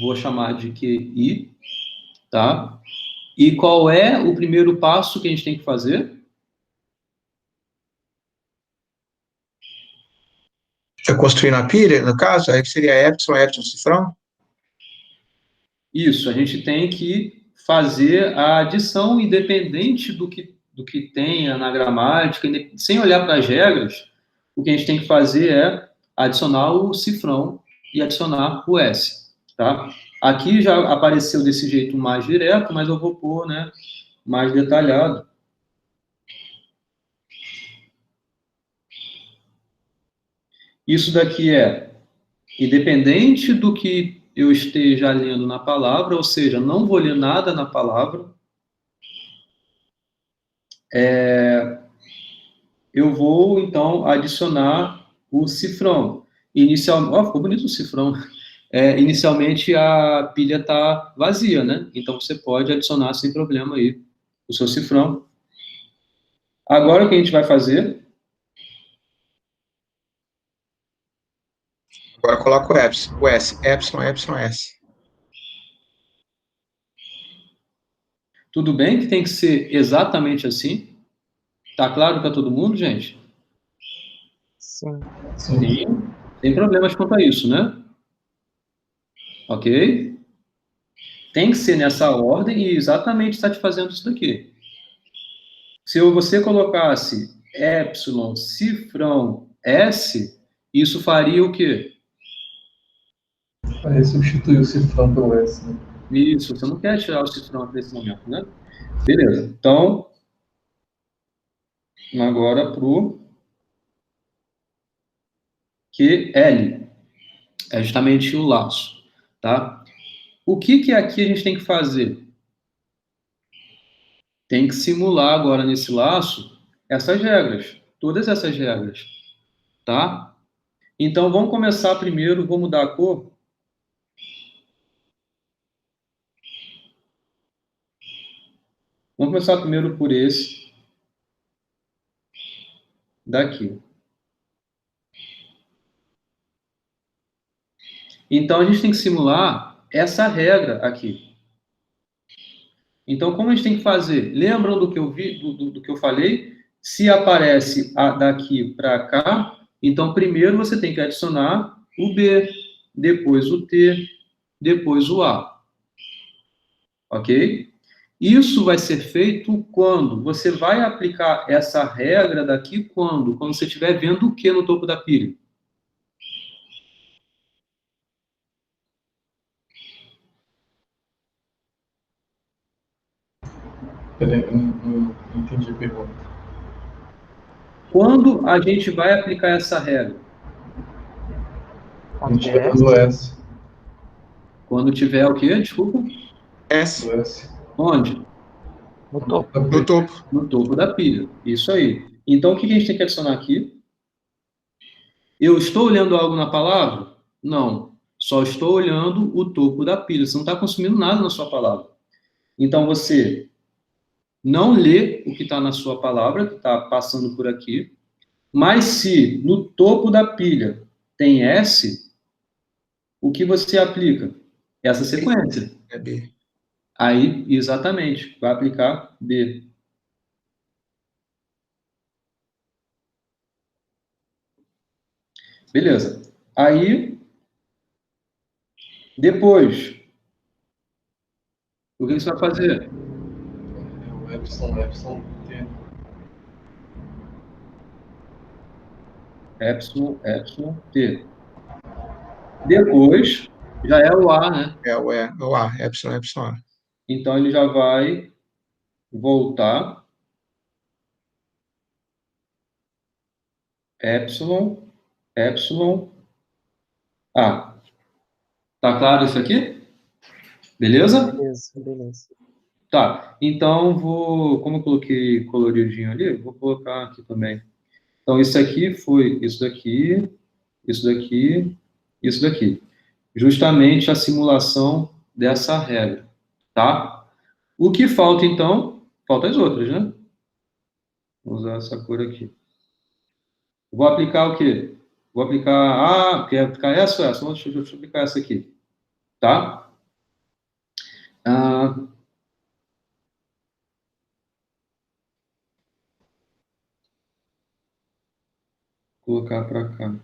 vou chamar de QI, tá? E qual é o primeiro passo que a gente tem que fazer? Eu construir na pilha, no caso, aí seria epsilon cifrão? Isso, a gente tem que fazer a adição independente do que tenha na gramática, sem olhar para as regras. O que a gente tem que fazer é adicionar o cifrão e adicionar o S, tá? Aqui já apareceu desse jeito mais direto, mas eu vou pôr, né, mais detalhado. Isso daqui é independente do que eu esteja lendo na palavra, ou seja, não vou ler nada na palavra. eu vou, então, adicionar o cifrão. Ficou bonito o cifrão. Inicialmente, a pilha está vazia, né? Então, você pode adicionar sem problema aí o seu cifrão. Agora, o que a gente vai fazer? Agora coloca o S. Epsilon, S. Tudo bem que tem que ser exatamente assim? Tá claro para todo mundo, gente? Sim. Sim. Tem problemas quanto a isso, né? Ok? Tem que ser nessa ordem e exatamente satisfazendo isso daqui. Se você colocasse epsilon, cifrão, S, isso faria o quê? Aí substituir o cifrão pelo S, né? Isso, você não quer tirar o cifrão nesse momento, né? Beleza. Então, agora para o QL. É justamente o laço, tá? O que aqui a gente tem que fazer? Tem que simular agora nesse laço essas regras, todas essas regras, tá? Então, vamos começar primeiro, vou mudar a cor. Vamos começar primeiro por esse daqui. Então, a gente tem que simular essa regra aqui. Então, como a gente tem que fazer? Lembram do que eu vi, do que eu falei? Se aparece daqui para cá, então primeiro você tem que adicionar o B, depois o T, depois o A. Ok? Isso vai ser feito quando? Você vai aplicar essa regra daqui quando? Quando você estiver vendo o que no topo da pilha? Peraí, eu não entendi a pergunta. Quando a gente vai aplicar essa regra? A gente vai do S. Quando tiver o quê? Desculpa. S. Do S. Onde? No topo. No topo. No topo da pilha. Isso aí. Então, o que a gente tem que adicionar aqui? Eu estou olhando algo na palavra? Não. Só estou olhando o topo da pilha. Você não está consumindo nada na sua palavra. Então, você não lê o que está na sua palavra, que está passando por aqui. Mas se no topo da pilha tem S, o que você aplica? Essa sequência. É B. Aí, exatamente, vai aplicar B. Beleza. Aí, depois, o que você vai fazer? O Epsilon, T. Epsilon, T. Depois, já é o A, né? É o A. Epsilon, A. Então, ele já vai voltar. Epsilon, A. Tá claro isso aqui? Beleza? Beleza. Tá. Então, como eu coloquei coloridinho ali, vou colocar aqui também. Então, isso aqui foi isso daqui, isso daqui, isso daqui. Justamente a simulação dessa regra, tá? O que falta, então? Falta as outras, né? Vou usar essa cor aqui. Vou aplicar o quê? Vou aplicar... quer aplicar essa ou essa? Deixa eu aplicar essa aqui, tá? Colocar para cá.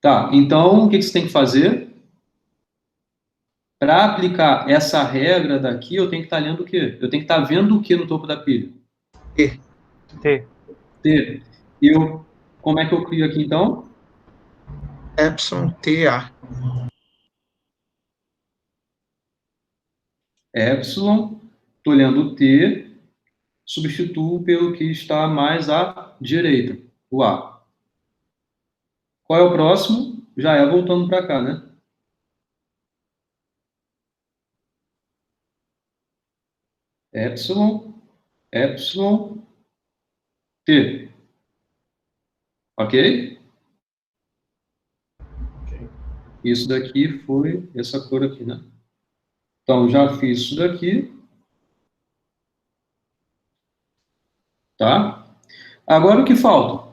Tá, então, o que você tem que fazer? Para aplicar essa regra daqui, eu tenho que estar lendo o quê? Eu tenho que estar vendo o quê no topo da pilha? T. T. Como é que eu crio aqui, então? Epsilon, TA. Epsilon, estou lendo o T, substituo pelo que está mais à direita, o A. Qual é o próximo? Já é voltando para cá, né? Epsilon, epsilon t. Ok? Ok. Isso daqui foi essa cor aqui, né? Então, já fiz isso daqui. Tá? Agora o que falta?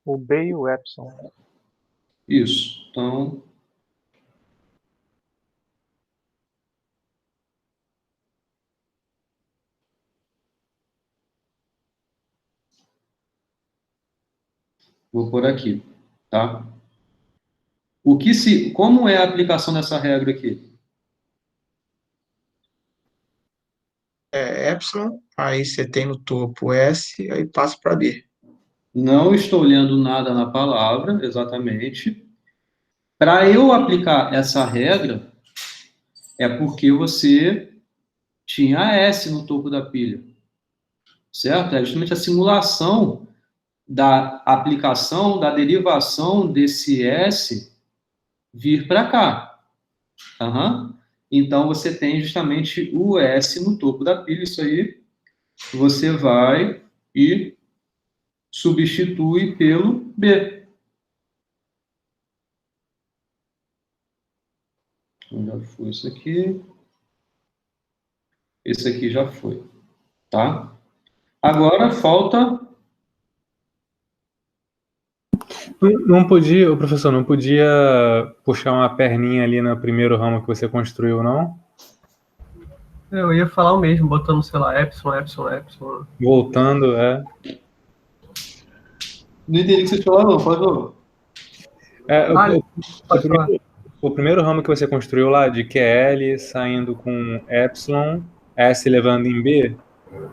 O B e o epsilon. Isso. Então, vou por aqui, tá? Como é a aplicação dessa regra aqui? É epsilon, aí você tem no topo S, aí passa para B. Não estou olhando nada na palavra, exatamente. Para eu aplicar essa regra, é porque você tinha S no topo da pilha, certo? É justamente a simulação da aplicação, da derivação desse S vir para cá. Uhum. Então, você tem justamente o S no topo da pilha. Isso aí, você vai e substitui pelo B. Então, já foi isso aqui. Esse aqui já foi, tá? Agora falta... Não podia, o professor, não podia puxar uma perninha ali no primeiro ramo que você construiu, não? Eu ia falar o mesmo, botando, sei lá, epsilon, epsilon, epsilon. Voltando, Não entendi o que você falou, não. Pode falar. Pode falar. O primeiro ramo que você construiu lá, de QL, saindo com epsilon, S levando em B,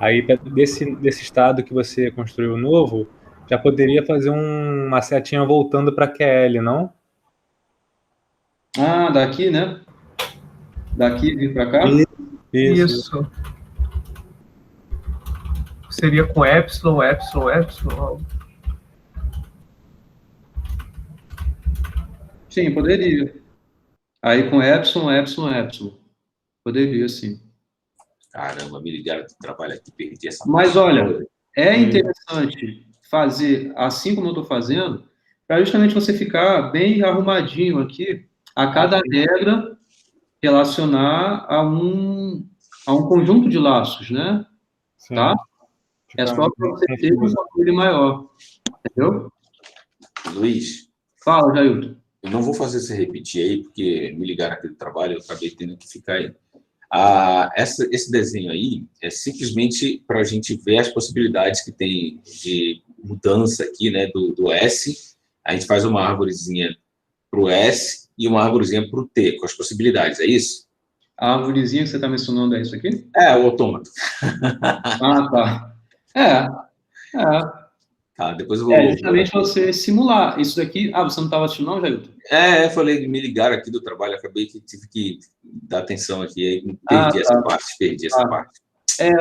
aí desse estado que você construiu novo, já poderia fazer uma setinha voltando para QL, não? Ah, daqui, né? Daqui vir para cá? Isso. Seria com epsilon, epsilon, epsilon. Sim, poderia. Aí com epsilon, epsilon, epsilon. Poderia, sim. Caramba, me ligaram do trabalho aqui, perdi essa Mas parte. olha, é interessante fazer assim como eu estou fazendo, para justamente você ficar bem arrumadinho aqui, a cada regra relacionar a um conjunto de laços, né? Sim. Tá? É só para você ter um controle maior. Entendeu? Luiz, Fala, Jailton. eu não vou fazer você repetir aí, porque me ligaram aqui do trabalho, eu acabei tendo que ficar aí. Esse desenho aí é simplesmente para a gente ver as possibilidades que tem de mudança aqui, né, do S. A gente faz uma árvorezinha para o S e uma árvorezinha para o T, com as possibilidades, é isso? A árvorezinha que você está mencionando é isso aqui? É, o autômato. Ah, tá. Tá, depois eu vou... É justamente você simular. Isso daqui... Ah, você não estava assistindo não, Jailton? Eu falei, me ligaram aqui do trabalho, acabei que tive que dar atenção aqui, aí perdi essa parte.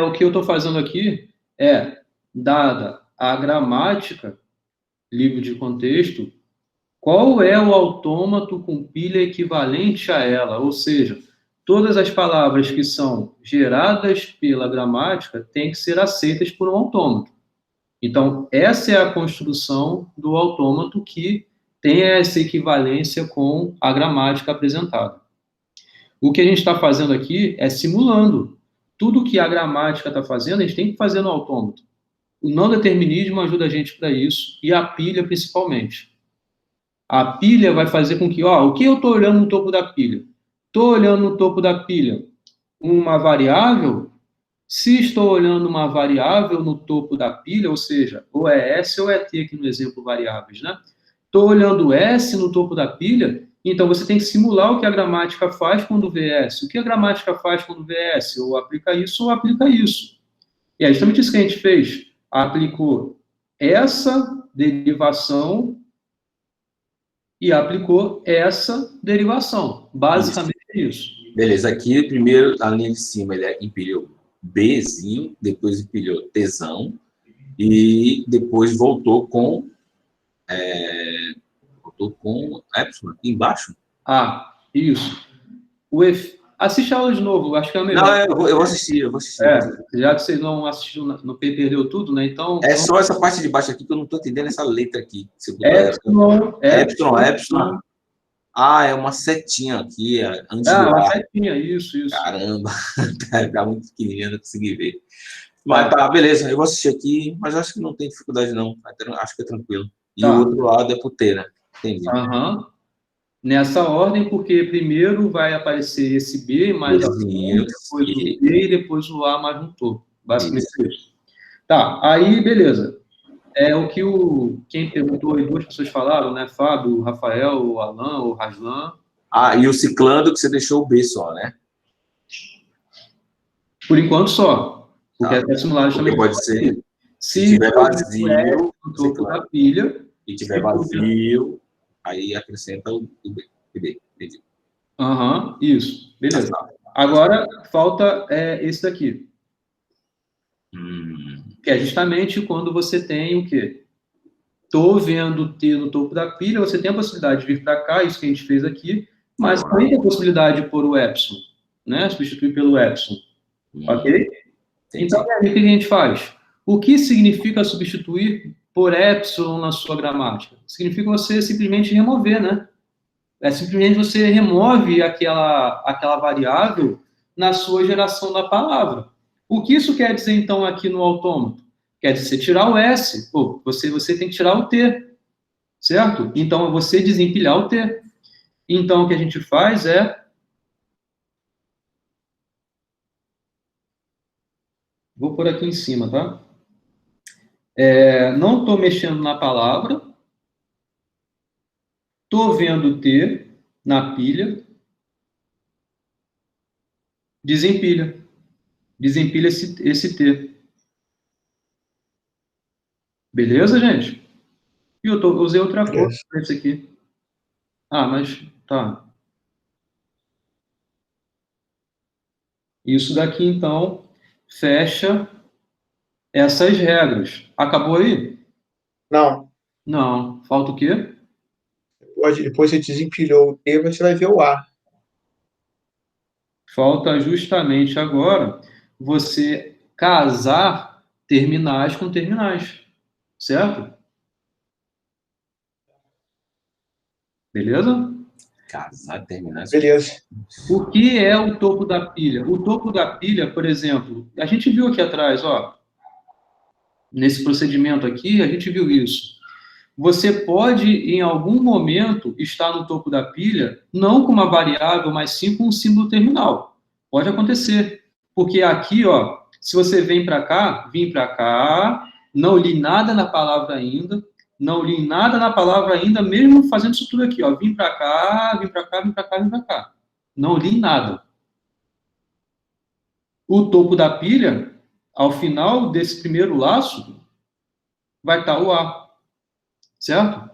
O que eu estou fazendo aqui é, dada a gramática, livro de contexto, qual é o autômato com pilha equivalente a ela? Ou seja, todas as palavras que são geradas pela gramática têm que ser aceitas por um autômato. Então, essa é a construção do autômato que tem essa equivalência com a gramática apresentada. O que a gente está fazendo aqui é simulando. Tudo que a gramática está fazendo, a gente tem que fazer no autômato. O não determinismo ajuda a gente para isso, e a pilha principalmente. A pilha vai fazer com que, o que eu estou olhando no topo da pilha? Estou olhando no topo da pilha uma variável. Se estou olhando uma variável no topo da pilha, ou seja, ou é S ou é T aqui no exemplo variáveis, né? Estou olhando S no topo da pilha, então você tem que simular o que a gramática faz quando vê S. O que a gramática faz quando vê S? Ou aplica isso ou aplica isso. E é justamente isso que a gente fez. Aplicou essa derivação e aplicou essa derivação. Basicamente é isso. Beleza, aqui primeiro a linha de cima ele empilhou Bzinho, depois empilhou Tzão e depois voltou com epsilon aqui embaixo. Isso. Assiste a aula de novo, acho que é Não, melhor. eu vou assistir, eu vou assistir. É, já que vocês não assistiram, não perdeu tudo, né? Então, É só essa parte de baixo aqui que eu não estou entendendo essa letra aqui. Você botou Epsilon. Epsilon. Ah, é uma setinha aqui, antes Ah, do uma A. setinha, isso. Caramba, tá muito pequenininho, não consegui ver. Mas tá, beleza, eu vou assistir aqui, mas acho que não tem dificuldade não, acho que é tranquilo. E Tá. o outro lado é pro T, né? Entendi. Aham. Nessa ordem, porque primeiro vai aparecer esse B mais a Bezinho, depois o e- B e depois o A mais um topo. Basicamente Isso. isso. Tá, aí beleza. É o que quem perguntou aí, duas pessoas falaram, né? Fábio, o Rafael, o Alan, o Raslan. Ah, e o ciclando que você deixou o B só, né? Por enquanto só. Porque Tá. até simulado Porque também pode ser, se Se tiver for vazio, no topo ciclando. da pilha. E tiver vazio, aí acrescenta o B. Entendi. Aham, isso. Beleza. Tá. Agora, falta esse daqui. Hum. Que é justamente quando você tem o quê? Estou vendo T no topo da pilha, você tem a possibilidade de vir para cá, isso que a gente fez aqui, mas também tem a possibilidade de pôr o epsilon, né? Substituir pelo epsilon. Ok? Entendi. Então, o que a gente faz? O que significa substituir por epsilon na sua gramática? Significa você simplesmente remover, né? É simplesmente você remove aquela variável na sua geração da palavra. O que isso quer dizer, então, aqui no autômato? Quer dizer, você tirar o S, pô, você tem que tirar o T, certo? Então, você desempilhar o T. Então, o que a gente faz é... Vou por aqui em cima, tá? Não estou mexendo na palavra. Estou vendo T na pilha. Desempilha. Desempilha esse T. Beleza, gente? E eu usei outra cor para esse aqui. Ah, mas tá. Isso daqui, então, fecha essas regras. Acabou aí? Não. Não. Falta o quê? Depois você desempilhou o T, você vai ver o A. Falta justamente agora você casar terminais com terminais. Certo? Beleza? Casar, terminar. Beleza. O que é o topo da pilha? O topo da pilha, por exemplo, a gente viu aqui atrás, ó, nesse procedimento aqui, a gente viu isso. Você pode, em algum momento, estar no topo da pilha, não com uma variável, mas sim com um símbolo terminal. Pode acontecer. Porque aqui, ó, se você vem para cá, não li nada na palavra ainda, não li nada na palavra ainda, mesmo fazendo isso tudo aqui, ó, vim para cá, vim para cá, vim para cá, vim para cá. Não li nada. O topo da pilha, ao final desse primeiro laço, vai estar o A, certo?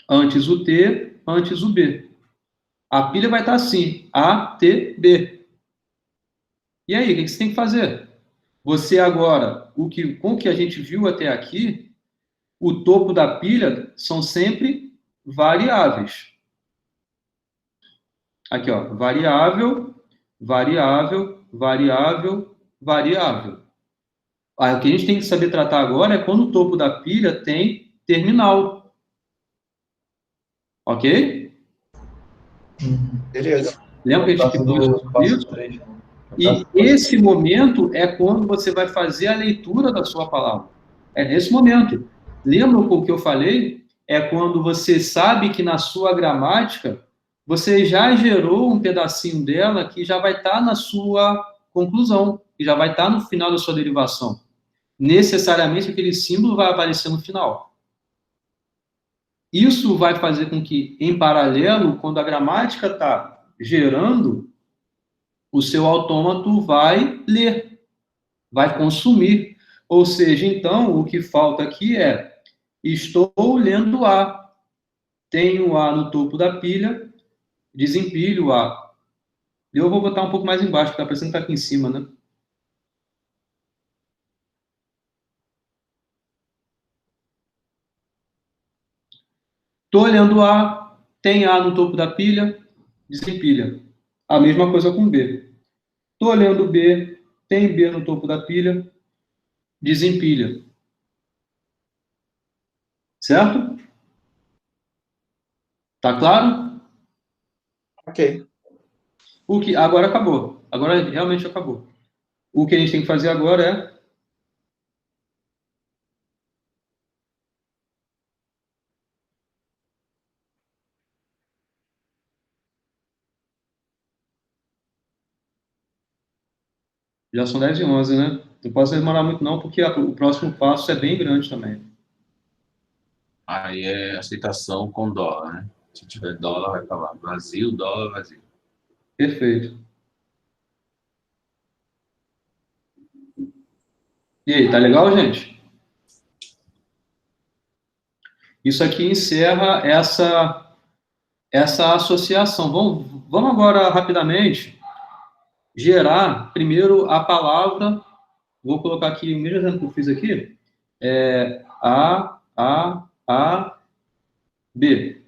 Antes o T, antes o B. A pilha vai estar assim, A, T, B. E aí, o que você tem que fazer? Você agora, com o que a gente viu até aqui, o topo da pilha são sempre variáveis. Aqui, ó, variável, variável, variável, variável. Aí, o que a gente tem que saber tratar agora é quando o topo da pilha tem terminal. Ok? Beleza. Lembra que a gente viu isso? E esse momento é quando você vai fazer a leitura da sua palavra. É nesse momento. Lembra o que eu falei? É quando você sabe que na sua gramática você já gerou um pedacinho dela que já vai estar na sua conclusão, que já vai estar no final da sua derivação. Necessariamente aquele símbolo vai aparecer no final. Isso vai fazer com que, em paralelo, quando a gramática está gerando, o seu autômato vai ler, vai consumir. Ou seja, então, o que falta aqui é: estou lendo A, tenho A no topo da pilha, desempilho A. Eu vou botar um pouco mais embaixo, porque está parecendo que está aqui em cima, né? Estou lendo A, tem A no topo da pilha, desempilha. A mesma coisa com B. Estou olhando B, tem B no topo da pilha, desempilha. Certo? Tá claro? Ok. Agora acabou. Agora realmente acabou. O que a gente tem que fazer agora é... Já são 10h11, né? Não posso demorar muito não, porque o próximo passo é bem grande também. Aí é aceitação com dólar, né? Se tiver dólar, vai falar vazio, dólar, vazio. Perfeito. E aí, tá legal, gente? Isso aqui encerra essa associação. Vamos agora, rapidamente, gerar primeiro a palavra. Vou colocar aqui o mesmo exemplo que eu fiz aqui. A, B.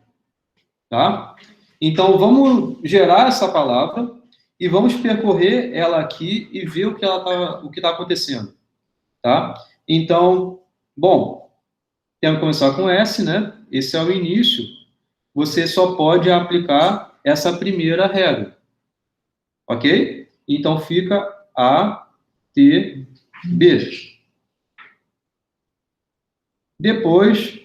Tá? Então, vamos gerar essa palavra e vamos percorrer ela aqui e ver o que está acontecendo. Tá? Então, bom, temos que começar com S, né? Esse é o início. Você só pode aplicar essa primeira regra. Ok? Então, fica A, T, B. Depois,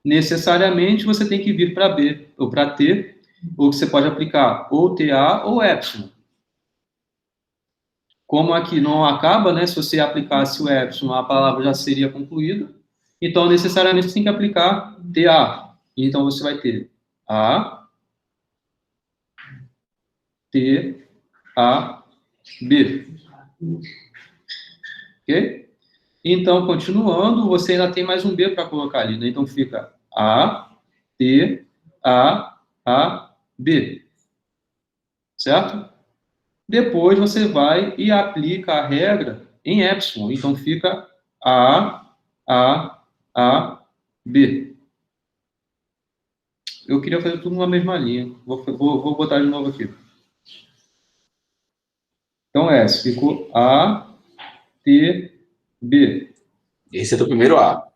necessariamente, você tem que vir para B ou para T, ou você pode aplicar ou TA ou epsilon. Como aqui não acaba, né? Se você aplicasse o epsilon, a palavra já seria concluída. Então, necessariamente, você tem que aplicar TA. Então, você vai ter A, T, A, B. Ok? Então, continuando, você ainda tem mais um B para colocar ali, né? Então, fica A, T, A, B. Certo? Depois, você vai e aplica a regra em epsilon. Então, fica A, B. Eu queria fazer tudo numa mesma linha. Vou botar de novo aqui. Então, S ficou A, T, B. Esse é do primeiro A.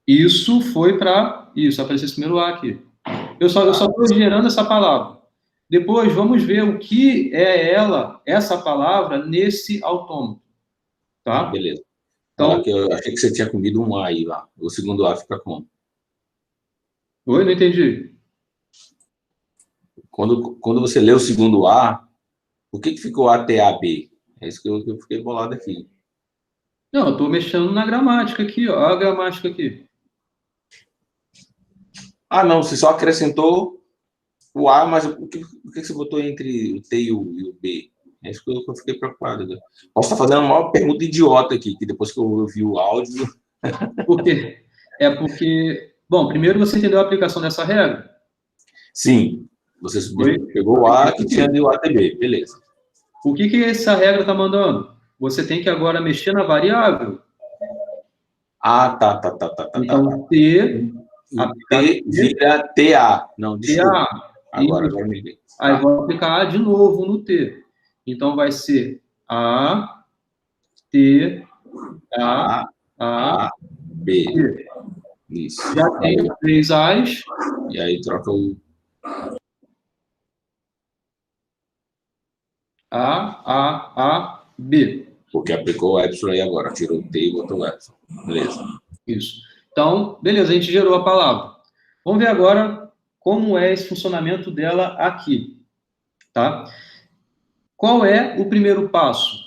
Isso foi para... Isso, apareceu esse primeiro A aqui. Eu só estou gerando essa palavra. Depois, vamos ver o que é essa palavra, nesse autômato. Tá? Beleza. Então, Eu achei que você tinha comido um A aí lá. O segundo A fica como? oi, não entendi. Quando você lê o segundo A, por que ficou ATAB? É isso que eu fiquei bolado aqui. Não, eu estou mexendo na gramática aqui, ó. Olha a gramática aqui. Ah, não, você só acrescentou o A, mas por que você botou entre o T e o B? É isso que eu fiquei preocupado. Posso estar fazendo uma maior pergunta idiota aqui, que depois que eu ouvi o áudio... Por quê? É porque... Bom, primeiro você entendeu a aplicação dessa regra? Sim. Você pegou o A que tinha de ATB, beleza. O que essa regra está mandando? Você tem que agora mexer na variável. Ah, tá. Então, T... T vira TA. Não, desculpa. Agora me liguei. Aí vou aplicar A de novo no T. Então, vai ser A, T, A, B. Isso. Já tem 3 A's. E aí troca o... B. Porque aplicou o epsilon aí agora. Tirou o T e botou o epsilon. Beleza. Isso. Então, beleza, a gente gerou a palavra. Vamos ver agora como é esse funcionamento dela aqui. Tá? Qual é o primeiro passo?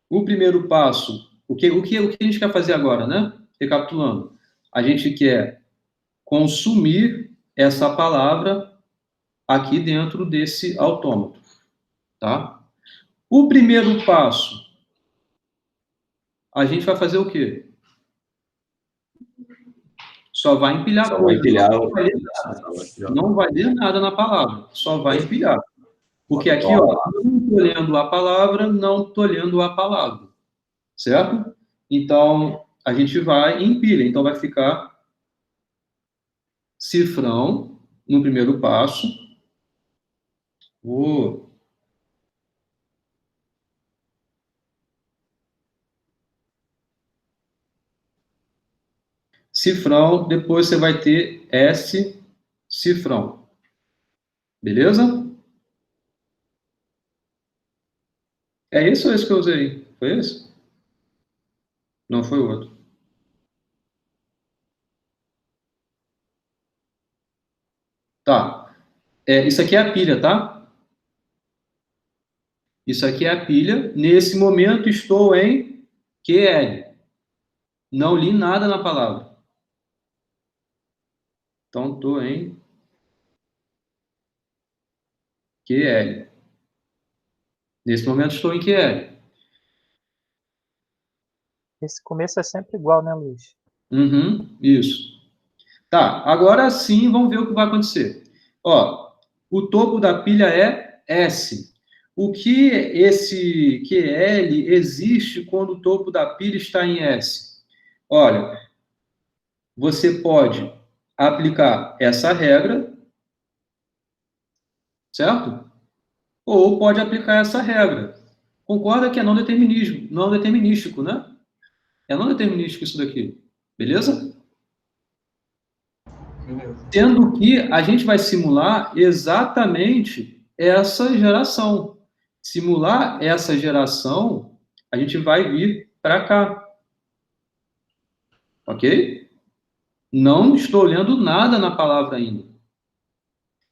O primeiro passo, o que a gente quer fazer agora, né? Recapitulando. A gente quer consumir essa palavra aqui dentro desse autômato. Tá? O primeiro passo, a gente vai fazer o quê? Só vai empilhar Só coisa. vai empilhar. Não vai ler nada na palavra, só vai empilhar. Porque aqui, ó, não estou lendo a palavra, não estou lendo a palavra. Certo? Então, a gente vai e empilha. Então, vai ficar cifrão no primeiro passo. Vou cifrão, depois você vai ter S cifrão. Beleza? É esse ou esse que eu usei? Foi esse? Não, foi o outro. Tá. Isso aqui é a pilha, tá? Isso aqui é a pilha. Nesse momento estou em QL. Não li nada na palavra. Então, estou em QL. Nesse momento estou em QL. Esse começo é sempre igual, né, Luiz? Uhum, isso. Tá, agora sim, vamos ver o que vai acontecer. Ó, o topo da pilha é S. O que esse QL existe quando o topo da pilha está em S? Olha, você pode aplicar essa regra, certo? Ou pode aplicar essa regra. Concorda que é não determinístico, né? É não determinístico isso daqui. Beleza? Beleza. Sendo que a gente vai simular exatamente essa geração. Simular essa geração, a gente vai vir para cá. Ok? Não estou lendo nada na palavra ainda.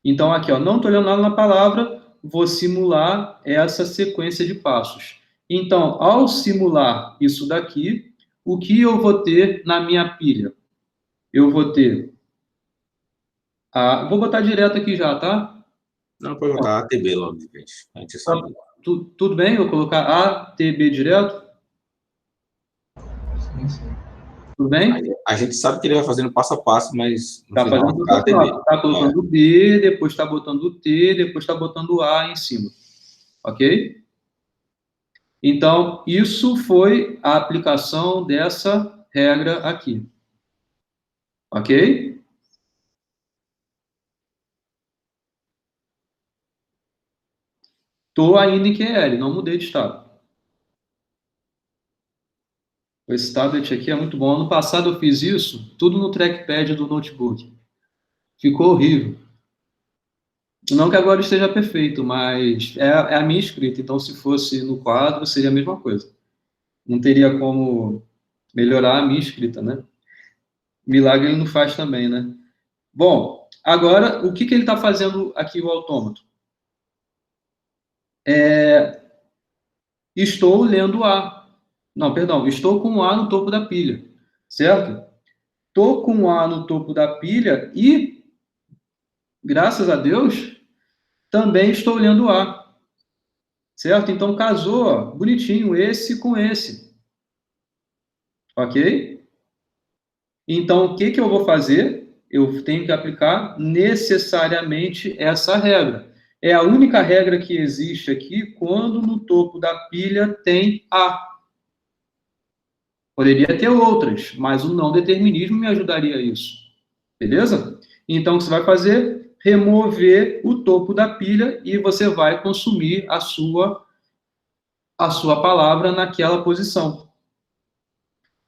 Então, aqui, ó, não estou lendo nada na palavra, vou simular essa sequência de passos. Então, ao simular isso daqui, o que eu vou ter na minha pilha? Eu vou ter... vou botar direto aqui já, tá? Não, pode botar ATB logo de vez. A gente sabe. Tudo bem eu colocar ATB direto? Sim, sim. Tudo bem? A gente sabe que ele vai fazendo passo a passo, mas no Tá final fazendo vai ficar ATB. tá colocando o B, depois está botando o T, depois está botando o A em cima. Ok? Então, isso foi a aplicação dessa regra aqui. Ok? Estou ainda em QL, não mudei de estado. Esse tablet aqui é muito bom. Ano passado eu fiz isso, tudo no trackpad do notebook. Ficou horrível. Não que agora esteja perfeito, mas é a minha escrita. Então, se fosse no quadro, seria a mesma coisa. Não teria como melhorar a minha escrita, né? Milagre ele não faz também, né? Bom, agora, o que ele está fazendo aqui, o autômato? Estou lendo A. Não, perdão, estou com A no topo da pilha, certo? Estou com A no topo da pilha e, graças a Deus, também estou lendo A, certo? Então, casou, ó, bonitinho, esse com esse. Ok? Então, o que eu vou fazer? Eu tenho que aplicar necessariamente essa regra. É a única regra que existe aqui quando no topo da pilha tem A. Poderia ter outras, mas o não determinismo me ajudaria a isso. Beleza? Então, o que você vai fazer? Remover o topo da pilha e você vai consumir a sua palavra naquela posição.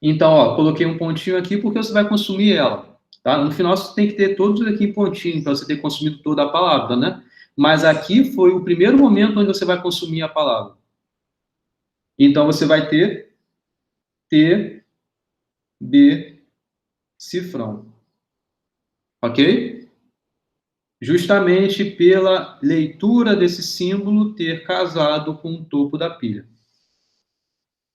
Então, ó, coloquei um pontinho aqui porque você vai consumir ela. Tá? No final, você tem que ter todos aqui em pontinho para você ter consumido toda a palavra, né? Mas aqui foi o primeiro momento onde você vai consumir a palavra. Então, você vai ter T, B, cifrão. Ok? Justamente pela leitura desse símbolo ter casado com o topo da pilha.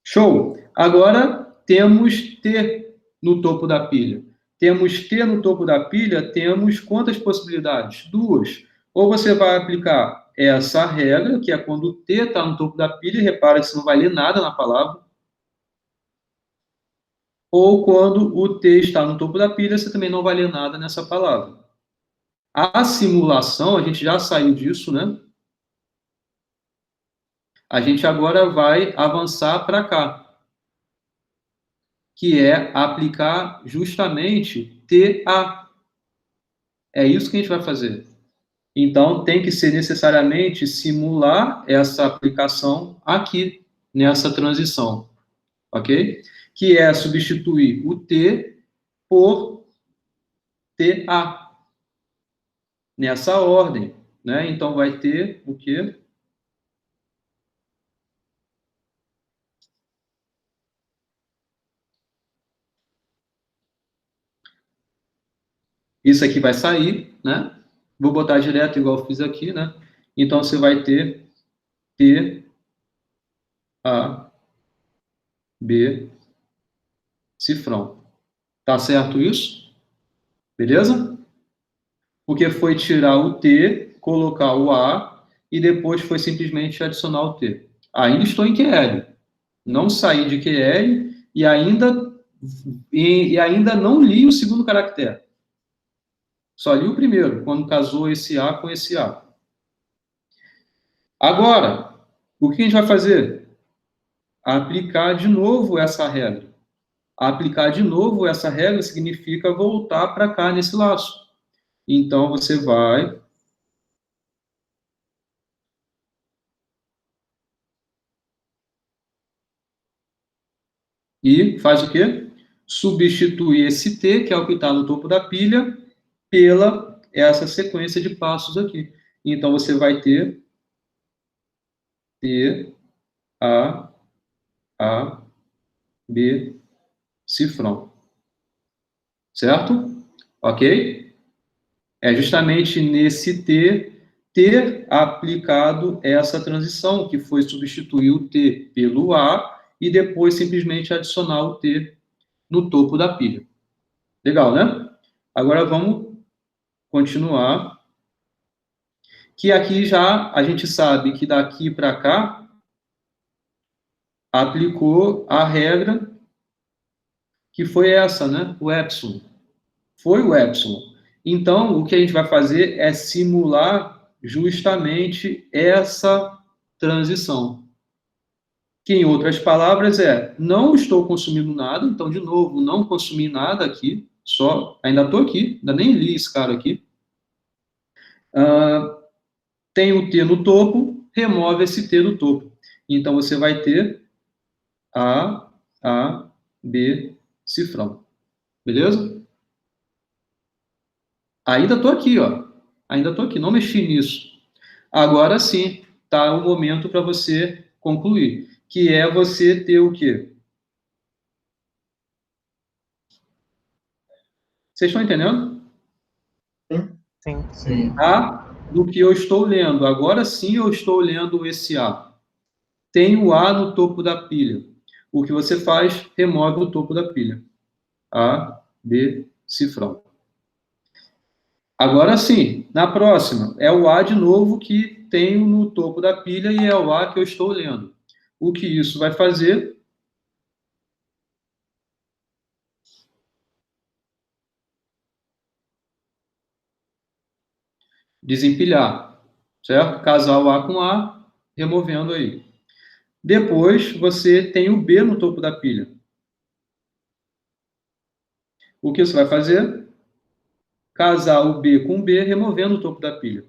Show! Agora, temos T no topo da pilha. Temos T no topo da pilha, temos quantas possibilidades? Duas. Ou você vai aplicar essa regra, que é quando o T está no topo da pilha, repara que você não vai ler nada na palavra. Ou quando o T está no topo da pilha, você também não vai ler nada nessa palavra. A simulação, a gente já saiu disso, né? A gente agora vai avançar para cá, que é aplicar justamente TA. É isso que a gente vai fazer. Então, tem que ser necessariamente simular essa aplicação aqui, nessa transição, ok? Que é substituir o T por TA. Nessa ordem, né? Então, vai ter o quê? Isso aqui vai sair, né? Vou botar direto igual eu fiz aqui, né? Então, você vai ter T, A, B, cifrão. Tá certo isso? Beleza? Porque foi tirar o T, colocar o A, e depois foi simplesmente adicionar o T. Ainda estou em QL. Não saí de QL e ainda não li o segundo caractere. Só li o primeiro, quando casou esse A com esse A. Agora, o que a gente vai fazer? Aplicar de novo essa regra. Aplicar de novo essa regra significa voltar para cá nesse laço. Então, você vai... E faz o quê? Substitui esse T, que é o que está no topo da pilha, pela essa sequência de passos aqui. Então, você vai ter T, A, B, cifrão. Certo? Ok? É justamente nesse T ter aplicado essa transição, que foi substituir o T pelo A e depois simplesmente adicionar o T no topo da pilha. Legal, né? Agora vamos continuar. Que aqui já a gente sabe que daqui para cá aplicou a regra que foi essa, né? O epsilon. Foi o epsilon. Então, o que a gente vai fazer é simular justamente essa transição. Que, em outras palavras, não estou consumindo nada, então, de novo, não consumi nada aqui, ainda estou aqui, ainda nem li esse cara aqui. Tem o T no topo, remove esse T do topo. Então, você vai ter A, B, cifrão. Beleza? Ainda estou aqui, ó. Ainda estou aqui, não mexi nisso. Agora sim, está o momento para você concluir, que é você ter o quê? Vocês estão entendendo? Sim. Sim. A do que eu estou lendo. Agora sim eu estou lendo esse A. Tem o A no topo da pilha. O que você faz? Remove o topo da pilha. A, B, cifrão. Agora sim, na próxima, é o A de novo que tenho no topo da pilha e é o A que eu estou lendo. O que isso vai fazer? Desempilhar, certo? Casar o A com A, removendo aí. Depois, você tem o B no topo da pilha. O que você vai fazer? Casar o B com o B, removendo o topo da pilha.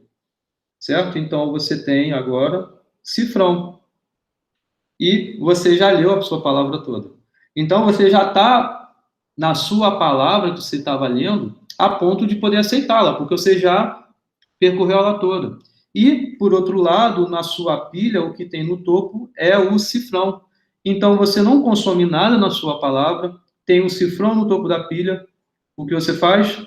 Certo? Então, você tem agora cifrão. E você já leu a sua palavra toda. Então, você já está na sua palavra que você estava lendo a ponto de poder aceitá-la, porque você já percorreu ela toda. E, por outro lado, na sua pilha, o que tem no topo é o cifrão. Então, você não consome nada na sua palavra, tem um cifrão no topo da pilha. O que você faz?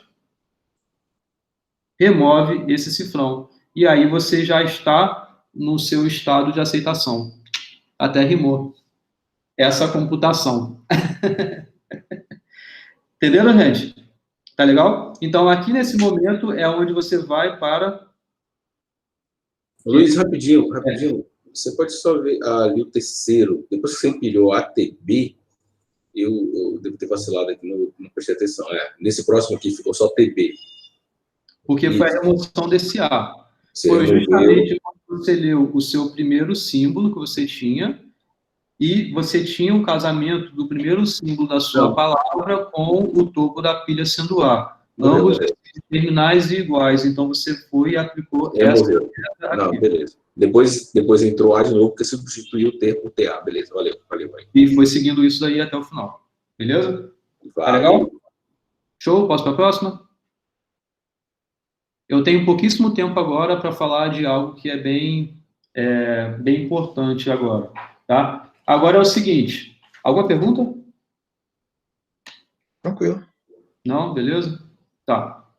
Remove esse cifrão. E aí você já está no seu estado de aceitação. Até rimou. Essa computação. Entenderam, gente? Tá legal? Então, aqui nesse momento é onde você vai para... Luiz, rapidinho. Você pode só ver ali o terceiro. Depois que você empilhou ATB, eu devo ter vacilado aqui, não prestei atenção. Nesse próximo aqui ficou só TB. Porque foi a remoção desse A. Você Foi removeu. justamente quando você leu o seu primeiro símbolo que você tinha e você tinha o casamento do primeiro símbolo da sua palavra com o topo da pilha sendo A. Ambos terminais e iguais. Então, você foi e aplicou essa regra Não, aqui. beleza. Depois entrou A de novo, porque substituiu o T por TA. Beleza, valeu. E foi seguindo isso daí até o final. Beleza? Tá legal? Show? Posso para a próxima? Eu tenho pouquíssimo tempo agora para falar de algo que é bem importante agora, tá? Agora é o seguinte, alguma pergunta? Tranquilo. Não? Beleza? Tá.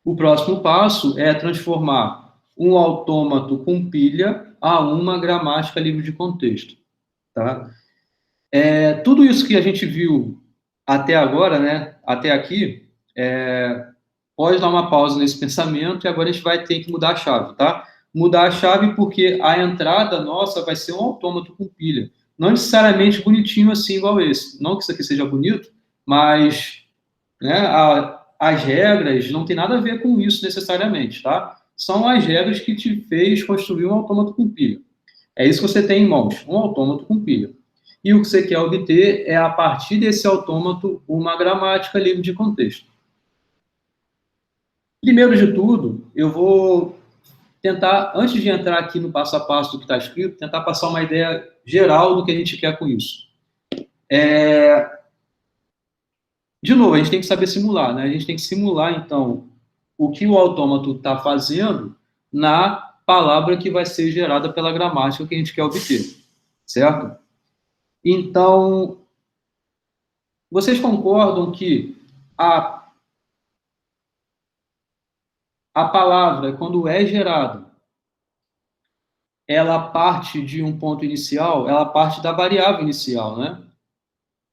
O próximo passo é transformar um autômato com pilha a uma gramática livre de contexto, tá? Tudo isso que a gente viu até agora, né? Até aqui, pode dar uma pausa nesse pensamento e agora a gente vai ter que mudar a chave, tá? Mudar a chave porque a entrada nossa vai ser um autômato com pilha. Não necessariamente bonitinho assim, igual esse. Não que isso aqui seja bonito, mas né, as regras não tem nada a ver com isso necessariamente, tá? São as regras que te fez construir um autômato com pilha. É isso que você tem em mãos, um autômato com pilha. E o que você quer obter é, a partir desse autômato, uma gramática livre de contexto. Primeiro de tudo, eu vou tentar, antes de entrar aqui no passo a passo do que está escrito, tentar passar uma ideia geral do que a gente quer com isso. De novo, a gente tem que saber simular, né? A gente tem que simular, então, o que o autômato está fazendo na palavra que vai ser gerada pela gramática que a gente quer obter, certo? Então, vocês concordam que a palavra, quando é gerada, ela parte de um ponto inicial, ela parte da variável inicial, né?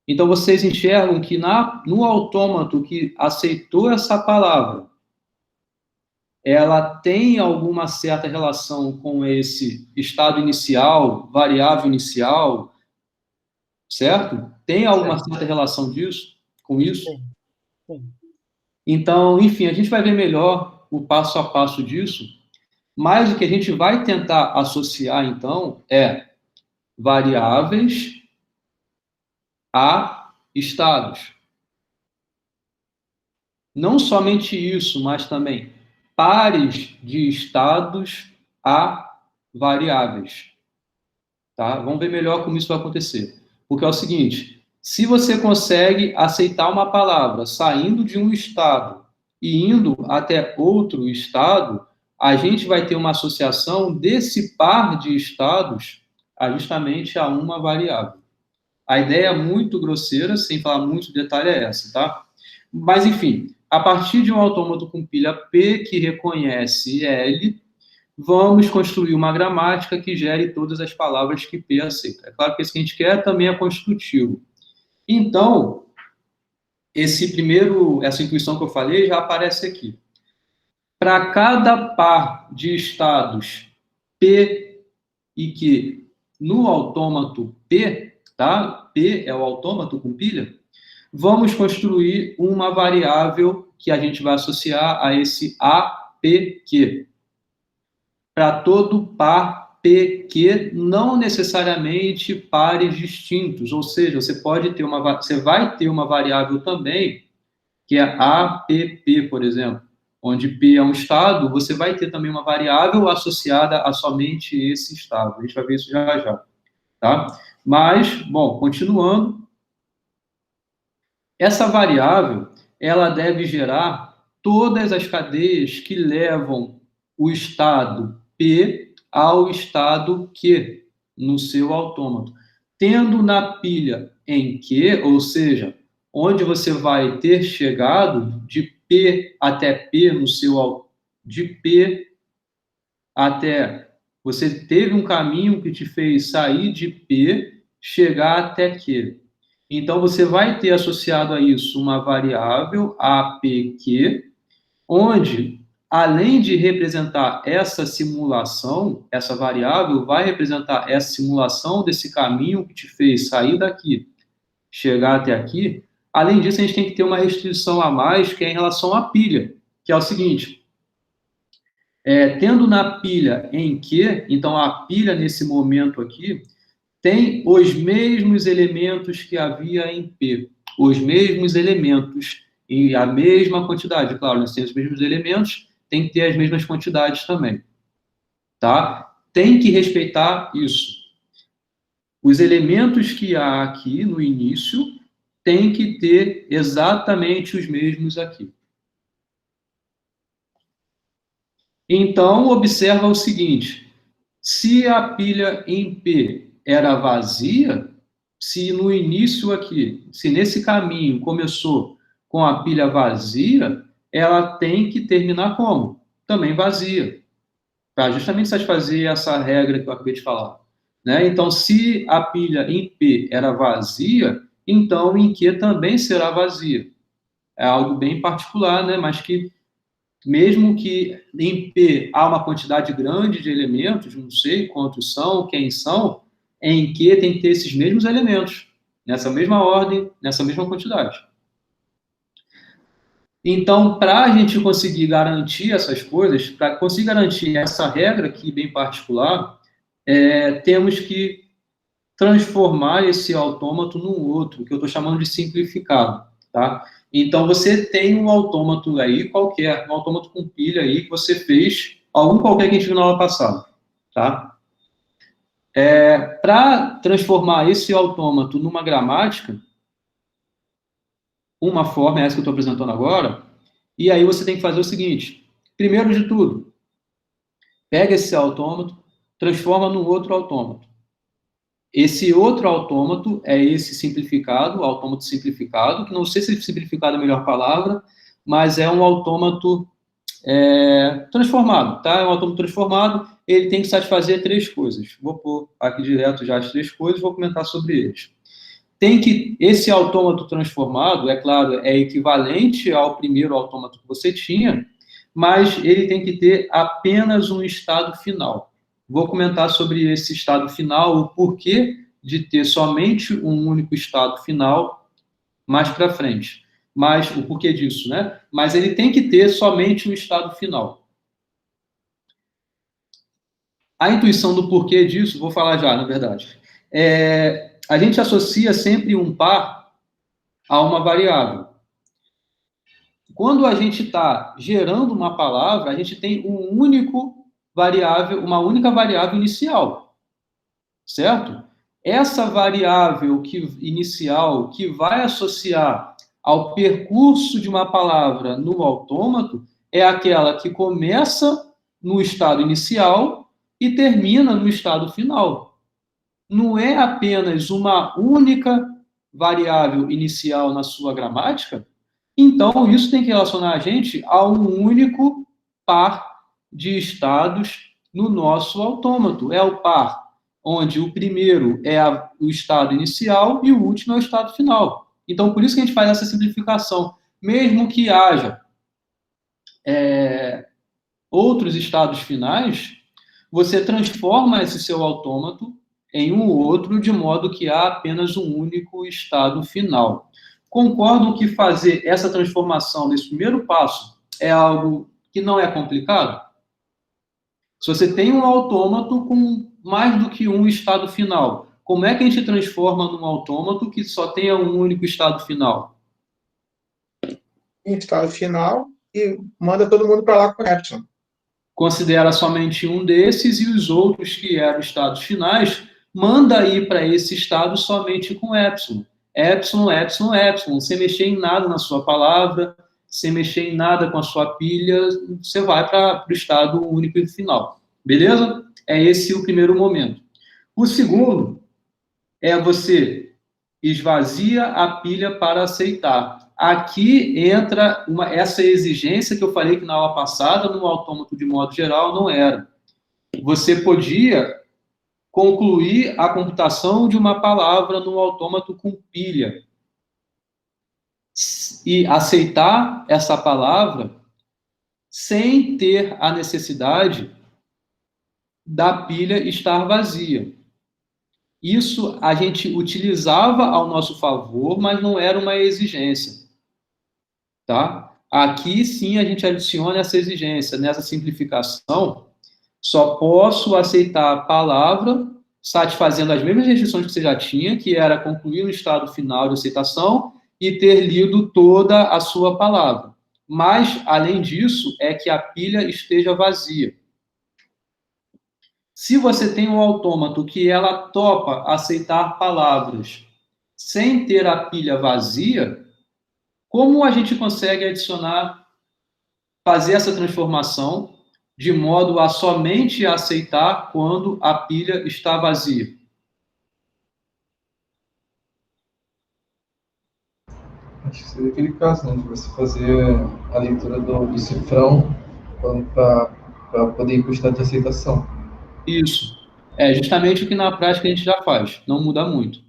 Então, vocês enxergam que no autômato que aceitou essa palavra, ela tem alguma certa relação com esse estado inicial, variável inicial, certo? Tem alguma certa relação com isso? Sim. Então, enfim, a gente vai ver melhor o passo a passo disso, mas o que a gente vai tentar associar, então, é variáveis a estados. Não somente isso, mas também pares de estados a variáveis. Tá? Vamos ver melhor como isso vai acontecer. Porque é o seguinte, se você consegue aceitar uma palavra saindo de um estado e indo até outro estado, a gente vai ter uma associação desse par de estados justamente a uma variável. A ideia muito grosseira, sem falar muito detalhe, é essa, tá? Mas, enfim, a partir de um autômato com pilha P que reconhece L, vamos construir uma gramática que gere todas as palavras que P aceita. É claro que isso que a gente quer também é construtivo. Então, essa intuição que eu falei já aparece aqui. Para cada par de estados P e Q no autômato P, tá? P é o autômato com pilha, vamos construir uma variável que a gente vai associar a esse APQ. Para todo par PQ, não necessariamente pares distintos, ou seja, você vai ter uma variável também, que é APP, por exemplo, onde P é um estado, você vai ter também uma variável associada a somente esse estado. A gente vai ver isso já já, tá? Mas, bom, continuando, essa variável, ela deve gerar todas as cadeias que levam o estado P ao estado Q no seu autômato. Tendo na pilha em Q, ou seja, onde você vai ter chegado de P até P de P até você teve um caminho que te fez sair de P, chegar até Q. Então, você vai ter associado a isso uma variável, APQ, onde, além de representar essa simulação, essa variável vai representar essa simulação desse caminho que te fez sair daqui, chegar até aqui. Além disso, a gente tem que ter uma restrição a mais, que é em relação à pilha, que é o seguinte, tendo na pilha em Q, então a pilha nesse momento aqui, tem os mesmos elementos que havia em P, os mesmos elementos e a mesma quantidade. Claro, nós temos os mesmos elementos, tem que ter as mesmas quantidades também, tá? Tem que respeitar isso. Os elementos que há aqui no início tem que ter exatamente os mesmos aqui. Então, observa o seguinte, se a pilha em P era vazia, se no início aqui, se nesse caminho começou com a pilha vazia, ela tem que terminar como? Também vazia. Para justamente satisfazer essa regra que eu acabei de falar. Né? Então, se a pilha em P era vazia, então em Q também será vazia. É algo bem particular, né? Mas que, mesmo que em P há uma quantidade grande de elementos, não sei quantos são, quem são, em Q tem que ter esses mesmos elementos, nessa mesma ordem, nessa mesma quantidade. Então, para a gente conseguir garantir essas coisas, para conseguir garantir essa regra aqui bem particular, temos que transformar esse autômato num outro, que eu estou chamando de simplificado, tá? Então, você tem um autômato aí qualquer, um autômato com pilha aí que você fez, algum qualquer que a gente viu na aula passada, tá? Para transformar esse autômato numa gramática, uma forma é essa que eu estou apresentando agora, e aí você tem que fazer o seguinte, primeiro de tudo, pega esse autômato, transforma num outro autômato. Esse outro autômato é esse simplificado, autômato simplificado, que não sei se simplificado é a melhor palavra, mas é um autômato transformado, tá? É um autômato transformado, ele tem que satisfazer 3 coisas. Vou pôr aqui direto já as 3 coisas, vou comentar sobre eles. Esse autômato transformado, é claro, é equivalente ao primeiro autômato que você tinha, mas ele tem que ter apenas um estado final. Vou comentar sobre esse estado final, o porquê de ter somente um único estado final mais para frente. Mas o porquê disso, né? Mas ele tem que ter somente um estado final. A intuição do porquê disso, vou falar já, na verdade. A gente associa sempre um par a uma variável. Quando a gente está gerando uma palavra, a gente tem uma única variável inicial, certo? Essa variável inicial que vai associar ao percurso de uma palavra no autômato é aquela que começa no estado inicial e termina no estado final. Não é apenas uma única variável inicial na sua gramática, então isso tem que relacionar a gente a um único par de estados no nosso autômato. É o par onde o primeiro é o estado inicial e o último é o estado final. Então, por isso que a gente faz essa simplificação. Mesmo que haja outros estados finais, você transforma esse seu autômato em um outro, de modo que há apenas um único estado final. Concordam que fazer essa transformação nesse primeiro passo é algo que não é complicado? Se você tem um autômato com mais do que um estado final, como é que a gente transforma num autômato que só tenha um único estado final? Em estado final e manda todo mundo para lá com epsilon. Considera somente um desses e os outros que eram estados finais, manda ir para esse estado somente com epsilon. Epsilon, epsilon, epsilon. Sem mexer em nada na sua palavra, sem mexer em nada com a sua pilha, você vai para o estado único e final. Beleza? É esse o primeiro momento. O segundo é você esvazia a pilha para aceitar. Aqui entra essa exigência que eu falei que na aula passada, no autômato de modo geral, não era. Você podia concluir a computação de uma palavra no autômato com pilha e aceitar essa palavra sem ter a necessidade da pilha estar vazia. Isso a gente utilizava ao nosso favor, mas não era uma exigência. Tá? Aqui sim a gente adiciona essa exigência, nessa simplificação. Só posso aceitar a palavra satisfazendo as mesmas restrições que você já tinha, que era concluir um estado final de aceitação e ter lido toda a sua palavra. Mas, além disso, é que a pilha esteja vazia. Se você tem um autômato que ela topa aceitar palavras sem ter a pilha vazia, como a gente consegue adicionar, fazer essa transformação de modo a somente aceitar quando a pilha está vazia? Acho que seria aquele caso, né, de você fazer a leitura do cifrão para poder ir para o estado de aceitação. Isso. É justamente o que na prática a gente já faz, não muda muito.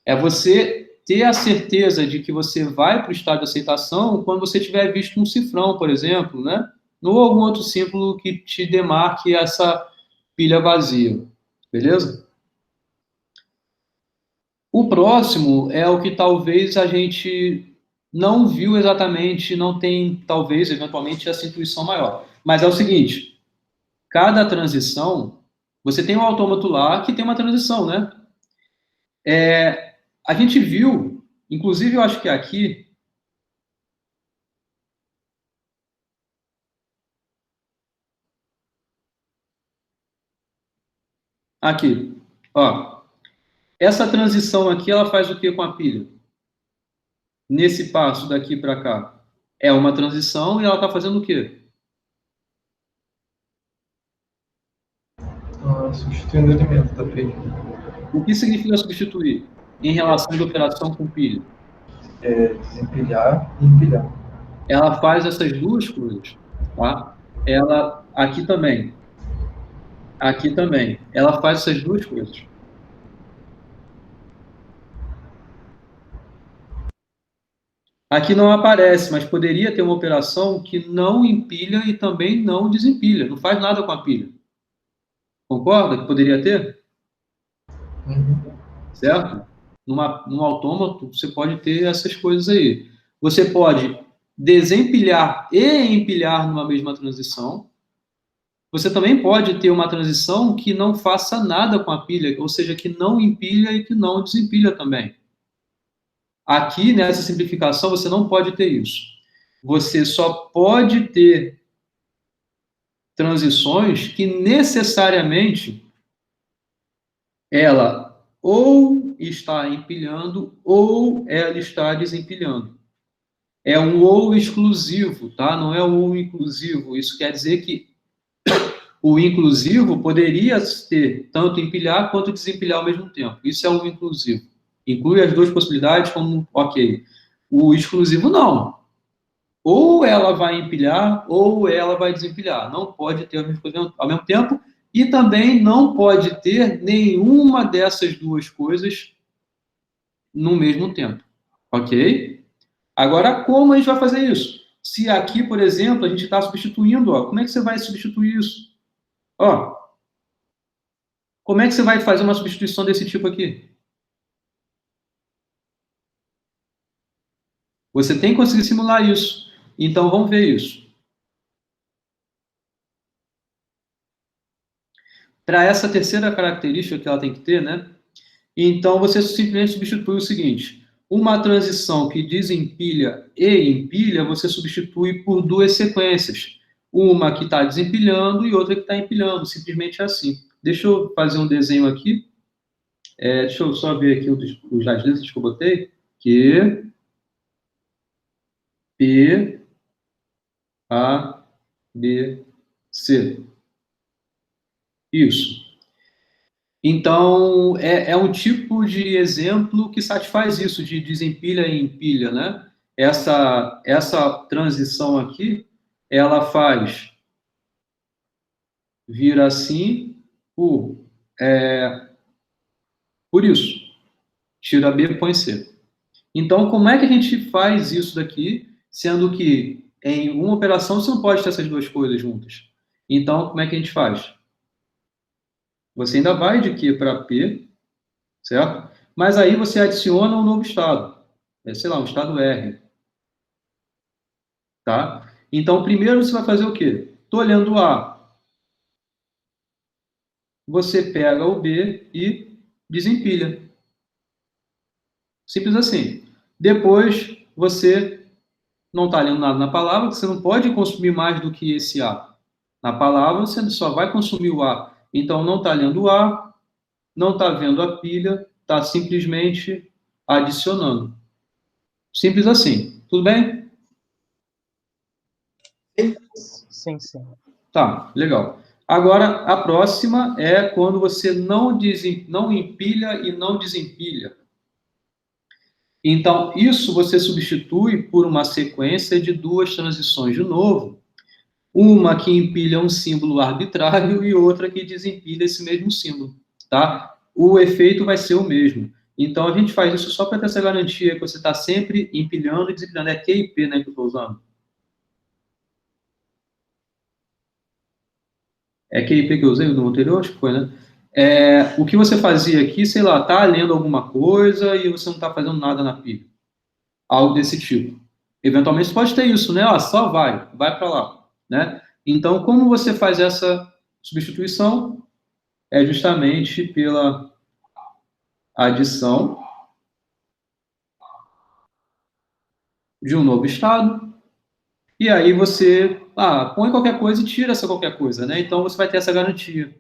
É você ter a certeza de que você vai para o estado de aceitação quando você tiver visto um cifrão, por exemplo, né? Ou algum outro símbolo que te demarque essa pilha vazia. Beleza? O próximo é o que talvez a gente não viu exatamente, não tem, talvez, eventualmente, essa intuição maior. Mas é o seguinte, cada transição, você tem um autômato lá que tem uma transição, né? A gente viu, inclusive eu acho que aqui, ó, essa transição aqui, ela faz o que com a pilha? Nesse passo daqui para cá. É uma transição e ela está fazendo o quê? Substituindo o elemento da pilha. O que significa substituir em relação à operação com pilha? Desempilhar e empilhar. Ela faz essas duas coisas, tá? Ela, aqui também. Aqui também. Ela faz essas duas coisas. Aqui não aparece, mas poderia ter uma operação que não empilha e também não desempilha. Não faz nada com a pilha. Concorda que poderia ter? Certo? Num autômato, você pode ter essas coisas aí. Você pode desempilhar e empilhar numa mesma transição. Você também pode ter uma transição que não faça nada com a pilha, ou seja, que não empilha e que não desempilha também. Aqui, nessa simplificação, você não pode ter isso. Você só pode ter transições que necessariamente ela ou está empilhando ou ela está desempilhando. É um ou exclusivo, tá? Não é um ou inclusivo. Isso quer dizer que o inclusivo poderia ter tanto empilhar quanto desempilhar ao mesmo tempo. Isso é o inclusivo. Inclui as duas possibilidades como ok. O exclusivo não. Ou ela vai empilhar ou ela vai desempilhar. Não pode ter ao mesmo tempo e também não pode ter nenhuma dessas duas coisas no mesmo tempo. Ok? Agora, como a gente vai fazer isso? Se aqui, por exemplo, a gente está substituindo, ó, como é que você vai substituir isso? Ó, como é que você vai fazer uma substituição desse tipo aqui? Você tem que conseguir simular isso. Então, vamos ver isso. Para essa terceira característica que ela tem que ter, né? Então, você simplesmente substitui o seguinte. Uma transição que desempilha e empilha, você substitui por duas sequências. Uma que está desempilhando e outra que está empilhando. Simplesmente assim. Deixa eu fazer um desenho aqui. Deixa eu só ver aqui os letras que eu botei. Q, P, A, B, C. Isso. Então, é um tipo de exemplo que satisfaz isso, de desempilha e empilha, né? Essa transição aqui, ela faz vir assim por isso. Tira B, põe C. Então, como é que a gente faz isso daqui, sendo que em uma operação você não pode ter essas duas coisas juntas? Então, como é que a gente faz? Você ainda vai de Q para P, certo? Mas aí você adiciona um novo estado. Sei lá, um estado R. Tá? Então, primeiro você vai fazer o quê? Estou olhando o A. Você pega o B e desempilha. Simples assim. Depois, você não está lendo nada na palavra, você não pode consumir mais do que esse A. Na palavra, você só vai consumir o A. Então, não está lendo o A, não está vendo a pilha, está simplesmente adicionando. Simples assim. Tudo bem? Sim, sim. Tá, legal. Agora, a próxima é quando você não empilha e não desempilha. Então, isso você substitui por uma sequência de 2 transições de novo. Uma que empilha um símbolo arbitrário e outra que desempilha esse mesmo símbolo, tá? O efeito vai ser o mesmo. Então, a gente faz isso só para ter essa garantia que você está sempre empilhando e desempilhando. É QIP, né, que eu estou usando. É QIP que eu usei no anterior? Acho que foi, né? O que você fazia aqui, sei lá, tá lendo alguma coisa e você não está fazendo nada na pilha. Algo desse tipo. Eventualmente você pode ter isso, né? Só vai para lá, né? Então, como você faz essa substituição? É justamente pela adição de um novo estado, e aí você põe qualquer coisa e tira essa qualquer coisa, né? Então, você vai ter essa garantia.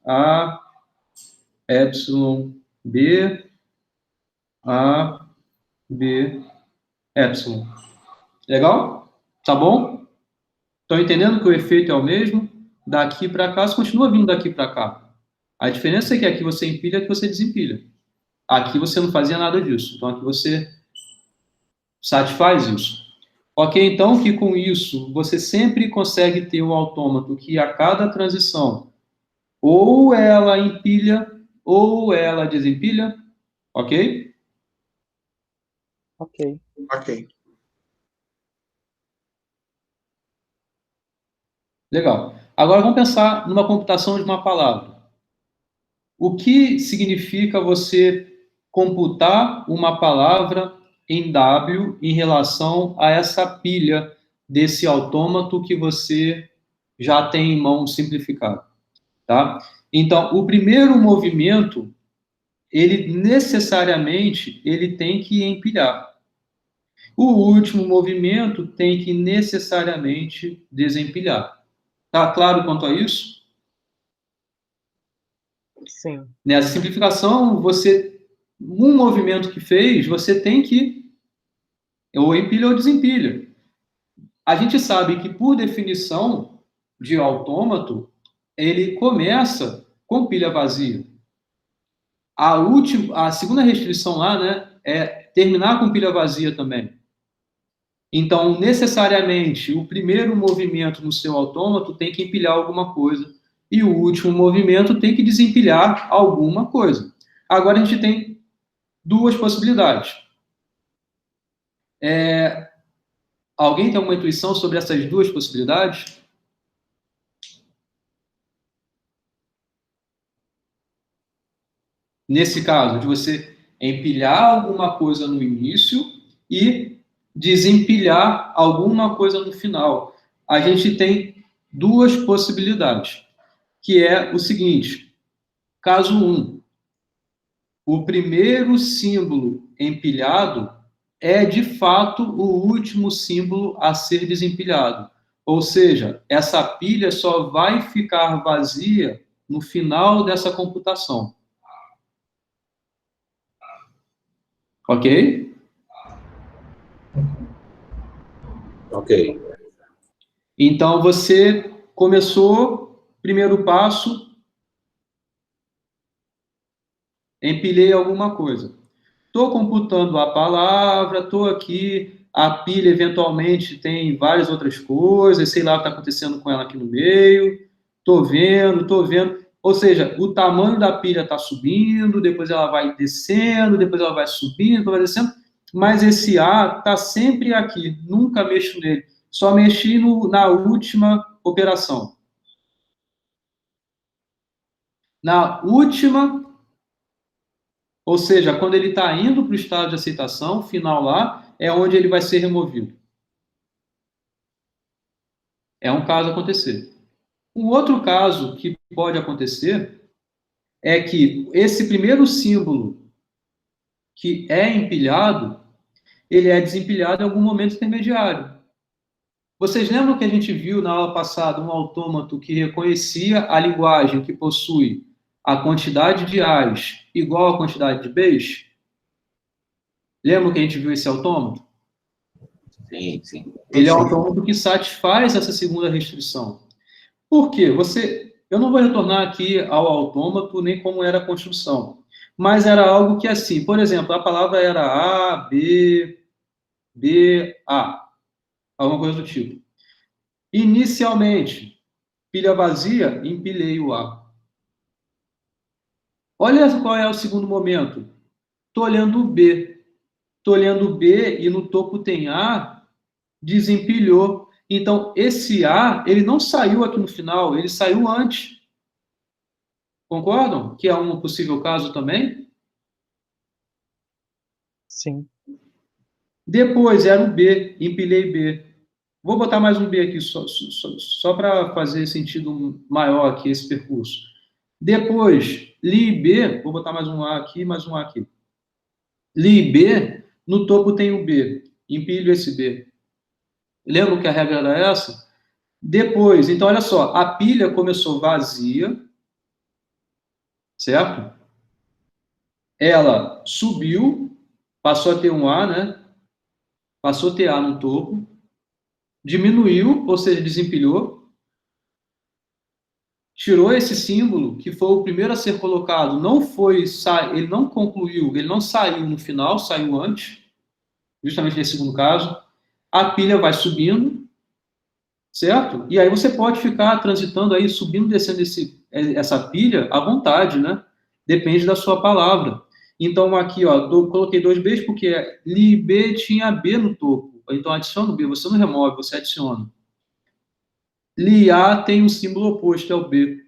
A, epsilon, B, A, B, epsilon. Legal? Tá bom? Estão entendendo que o efeito é o mesmo? Daqui para cá, você continua vindo daqui para cá. A diferença é que aqui você empilha e aqui você desempilha. Aqui você não fazia nada disso. Então, aqui você satisfaz isso. Ok? Então, que com isso, você sempre consegue ter um autômato que a cada transição, ou ela empilha, ou ela desempilha. Ok? Ok. Ok. Legal. Agora vamos pensar numa computação de uma palavra. O que significa você computar uma palavra em W em relação a essa pilha desse autômato que você já tem em mão simplificado, tá? Então, o primeiro movimento, ele necessariamente ele tem que empilhar. O último movimento tem que necessariamente desempilhar. Tá claro quanto a isso? Sim. Nessa simplificação, um movimento que fez, você tem que ou empilha ou desempilha. A gente sabe que, por definição de autômato, ele começa com pilha vazia. A segunda restrição lá, né, é terminar com pilha vazia também. Então, necessariamente, o primeiro movimento no seu autômato tem que empilhar alguma coisa e o último movimento tem que desempilhar alguma coisa. Agora a gente tem 2 possibilidades. Alguém tem alguma intuição sobre essas 2 possibilidades? Nesse caso, de você empilhar alguma coisa no início e desempilhar alguma coisa no final. A gente tem 2 possibilidades, que é o seguinte: caso 1, o primeiro símbolo empilhado é, de fato, o último símbolo a ser desempilhado. Ou seja, essa pilha só vai ficar vazia no final dessa computação. Ok? Ok. Então, você começou, primeiro passo, empilhei alguma coisa. Estou computando a palavra, estou aqui, a pilha eventualmente tem várias outras coisas, sei lá o que está acontecendo com ela aqui no meio, estou vendo. Ou seja, o tamanho da pilha está subindo, depois ela vai descendo, depois ela vai subindo, depois vai descendo, mas esse A está sempre aqui, nunca mexo nele, só mexi na última operação. Na última, ou seja, quando ele está indo para o estado de aceitação, final lá, é onde ele vai ser removido. É um caso acontecer. Um outro caso que pode acontecer é que esse primeiro símbolo que é empilhado, ele é desempilhado em algum momento intermediário. Vocês lembram que a gente viu na aula passada um autômato que reconhecia a linguagem que possui a quantidade de A's igual à quantidade de B's? Lembra que a gente viu esse autômato? Sim, sim. Ele é um autômato que satisfaz essa segunda restrição. Por quê? Eu não vou retornar aqui ao autômato nem como era a construção, mas era algo que assim, por exemplo, a palavra era A, B, B, A, alguma coisa do tipo. Inicialmente, pilha vazia, empilhei o A. Olha qual é o segundo momento. Estou olhando o B. Estou olhando o B e no topo tem A, desempilhou. Então, esse A, ele não saiu aqui no final, ele saiu antes. Concordam? Que é um possível caso também? Sim. Depois era o B, empilhei B. Vou botar mais um B aqui, só para fazer sentido maior aqui esse percurso. Depois, li B, vou botar mais um A aqui, mais um A aqui. Li B, no topo tem o B, empilho esse B. Lembram que a regra era essa? Depois, então olha só, a pilha começou vazia, certo? Ela subiu, passou a ter um A, né? Passou a ter A no topo, diminuiu, ou seja, desempilhou, tirou esse símbolo, que foi o primeiro a ser colocado, ele não concluiu, ele não saiu no final, saiu antes, justamente nesse segundo caso. A pilha vai subindo, certo? E aí você pode ficar transitando aí, subindo, descendo essa pilha à vontade, né? Depende da sua palavra. Então, aqui, ó, coloquei 2 Bs porque li B tinha B no topo. Então, adiciona o B, você não remove, você adiciona. Li A tem um símbolo oposto, é o B.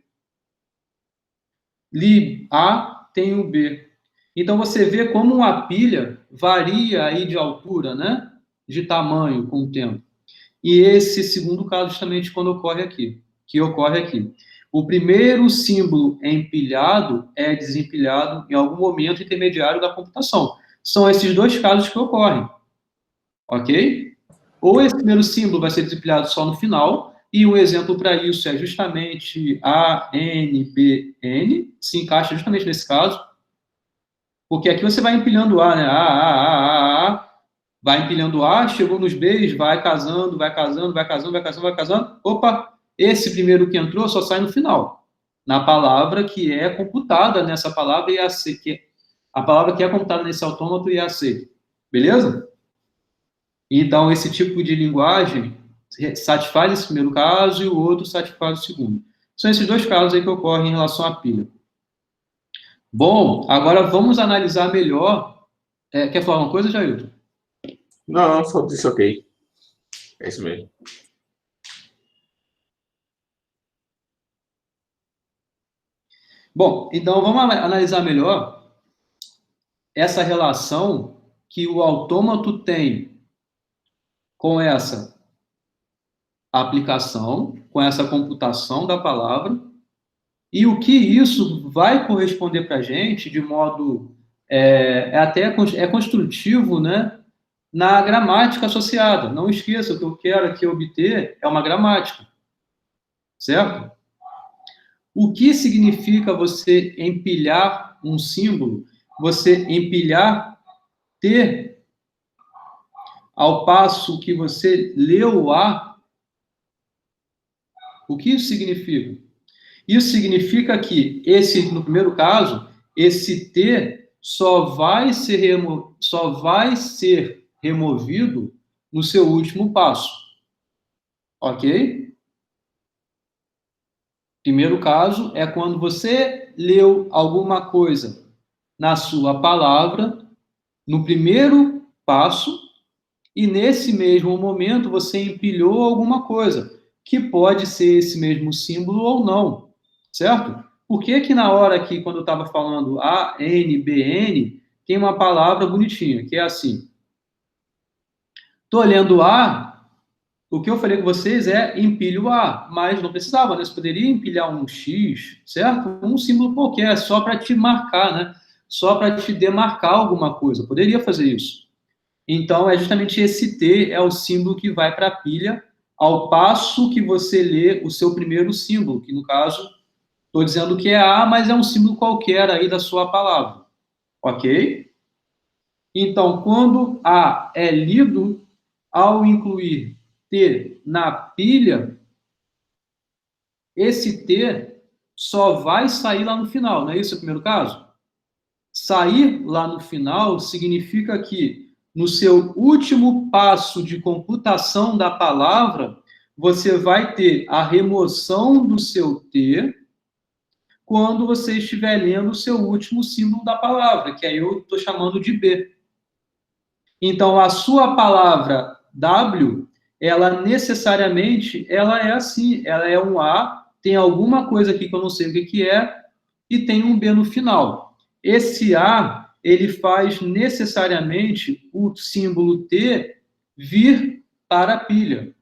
Li A tem o B. Então, você vê como uma pilha varia aí de altura, né? De tamanho com o tempo. E esse segundo caso, justamente, quando ocorre aqui, que ocorre aqui. O primeiro símbolo empilhado é desempilhado em algum momento intermediário da computação. São esses dois casos que ocorrem. Ok? Ou esse primeiro símbolo vai ser desempilhado só no final, e um exemplo para isso é justamente ANBN, se encaixa justamente nesse caso, porque aqui você vai empilhando A, né? A, vai empilhando A, chegou nos Bs, vai casando, vai casando, vai casando, vai casando, vai casando. Opa, esse primeiro que entrou só sai no final, na palavra que é computada nessa palavra IAC, a palavra que é computada nesse autômato IAC. Beleza? Então, esse tipo de linguagem satisfaz esse primeiro caso e o outro satisfaz o segundo. São esses dois casos aí que ocorrem em relação à pilha. Bom, agora vamos analisar melhor. Quer falar uma coisa, Jailton? Não, só disse ok. É isso mesmo. Bom, então vamos analisar melhor essa relação que o autômato tem com essa aplicação, com essa computação da palavra, e o que isso vai corresponder para a gente de modo até construtivo, né, na gramática associada. Não esqueça, o que eu quero aqui obter é uma gramática, certo? O que significa você empilhar um símbolo? Você empilhar ter, ao passo que você leu A. O que isso significa? Isso significa que, no primeiro caso, esse T só vai ser removido no seu último passo. Ok? Primeiro caso é quando você leu alguma coisa na sua palavra, no primeiro passo, e nesse mesmo momento você empilhou alguma coisa, que pode ser esse mesmo símbolo ou não, certo? Por que que na hora aqui, quando eu estava falando A, N, B, N, tem uma palavra bonitinha, que é assim. Estou lendo A, o que eu falei com vocês é empilho A, mas não precisava, né? Você poderia empilhar um X, certo? Um símbolo qualquer, só para te marcar, né? Só para te demarcar alguma coisa. Eu poderia fazer isso. Então, é justamente esse T é o símbolo que vai para a pilha, ao passo que você lê o seu primeiro símbolo, que no caso, estou dizendo que é A, mas é um símbolo qualquer aí da sua palavra. Ok? Então, quando A é lido, ao incluir T na pilha, esse T só vai sair lá no final, não é isso o primeiro caso? Sair lá no final significa que, no seu último passo de computação da palavra, você vai ter a remoção do seu T quando você estiver lendo o seu último símbolo da palavra, que aí eu estou chamando de B. Então, a sua palavra W, ela necessariamente, ela é assim, ela é um A, tem alguma coisa aqui que eu não sei o que é, e tem um B no final. Esse A, ele faz necessariamente o símbolo T vir para a pilha.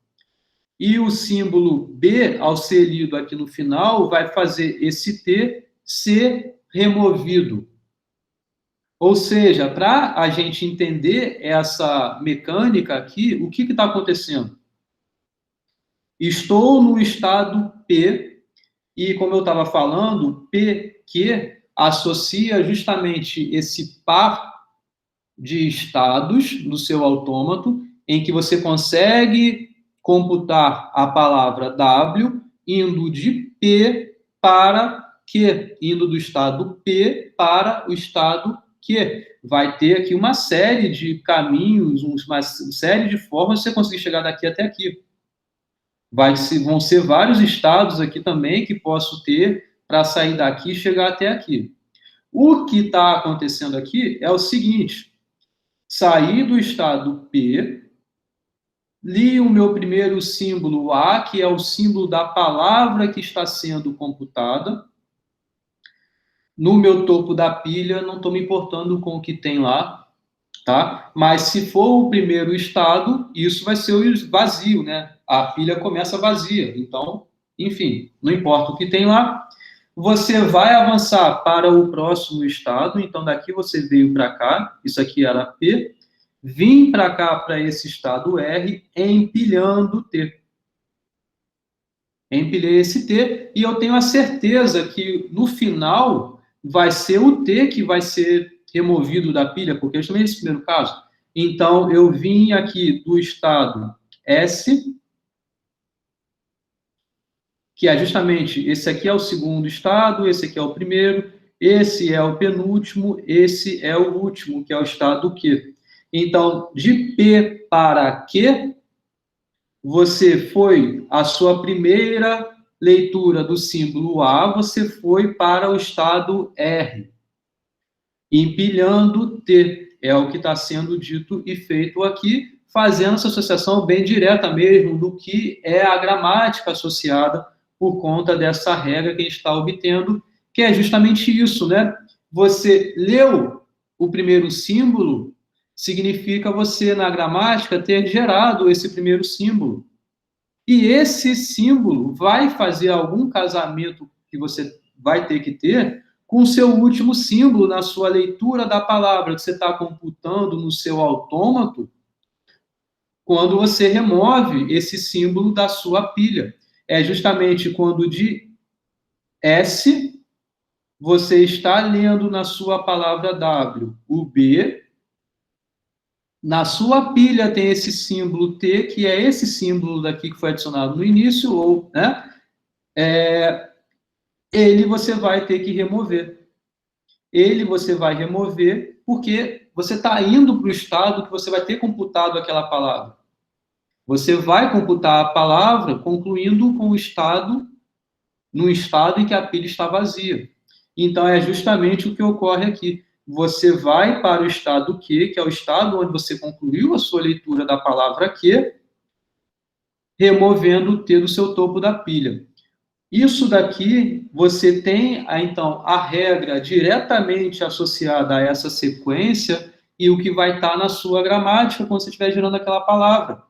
E o símbolo B, ao ser lido aqui no final, vai fazer esse T ser removido. Ou seja, para a gente entender essa mecânica aqui, o que está acontecendo? Estou no estado P, e como eu estava falando, PQ associa justamente esse par de estados no seu autômato, em que você consegue computar a palavra W indo de P para Q, indo do estado P para o estado Q. Vai ter aqui uma série de caminhos, uma série de formas de você conseguir chegar daqui até aqui. Vão ser vários estados aqui também que posso ter para sair daqui e chegar até aqui. O que está acontecendo aqui é o seguinte: saí do estado P, li o meu primeiro símbolo A, que é o símbolo da palavra que está sendo computada. No meu topo da pilha, não estou me importando com o que tem lá, tá? Mas se for o primeiro estado, isso vai ser o vazio, né? A pilha começa vazia. Então, enfim, não importa o que tem lá. Você vai avançar para o próximo estado. Então, daqui você veio para cá. Isso aqui era P. Vim para cá, para esse estado R, empilhando T. Empilhei esse T e eu tenho a certeza que no final vai ser o T que vai ser removido da pilha, porque eu também esse primeiro caso. Então, eu vim aqui do estado S, que é justamente, esse aqui é o segundo estado, esse aqui é o primeiro, esse é o penúltimo, esse é o último, que é o estado Q. Então, de P para Q, você foi, a sua primeira leitura do símbolo A, você foi para o estado R, empilhando T. É o que está sendo dito e feito aqui, fazendo essa associação bem direta mesmo do que é a gramática associada por conta dessa regra que a gente está obtendo, que é justamente isso, né? Você leu o primeiro símbolo, significa você, na gramática, ter gerado esse primeiro símbolo. E esse símbolo vai fazer algum casamento que você vai ter que ter com o seu último símbolo na sua leitura da palavra que você está computando no seu autômato, quando você remove esse símbolo da sua pilha. É justamente quando de S você está lendo na sua palavra W o B, na sua pilha tem esse símbolo T, que é esse símbolo daqui que foi adicionado no início, ou, né? Ele você vai ter que remover. Ele você vai remover porque você está indo para o estado que você vai ter computado aquela palavra. Você vai computar a palavra concluindo com o estado, num estado em que a pilha está vazia. Então, é justamente o que ocorre aqui. Você vai para o estado Q, que é o estado onde você concluiu a sua leitura da palavra Q, removendo o T do seu topo da pilha. Isso daqui, você tem, então, a regra diretamente associada a essa sequência e o que vai estar na sua gramática quando você estiver gerando aquela palavra.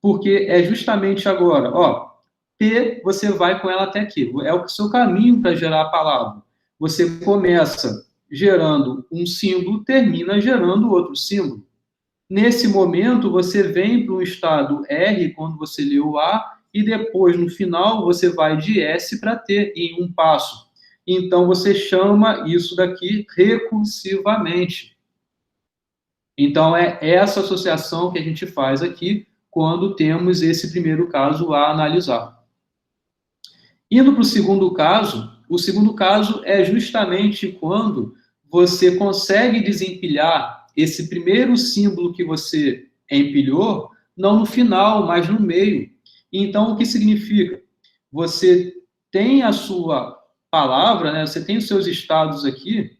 Porque é justamente agora, ó, P, você vai com ela até aqui. É o seu caminho para gerar a palavra. Você começa gerando um símbolo, termina gerando outro símbolo. Nesse momento, você vem para o estado R, quando você leu o A, e depois, no final, você vai de S para T, em um passo. Então, você chama isso daqui recursivamente. Então, é essa associação que a gente faz aqui quando temos esse primeiro caso a analisar. Indo para o segundo caso é justamente quando você consegue desempilhar esse primeiro símbolo que você empilhou, não no final, mas no meio. Então, o que significa? Você tem a sua palavra, né? Você tem os seus estados aqui,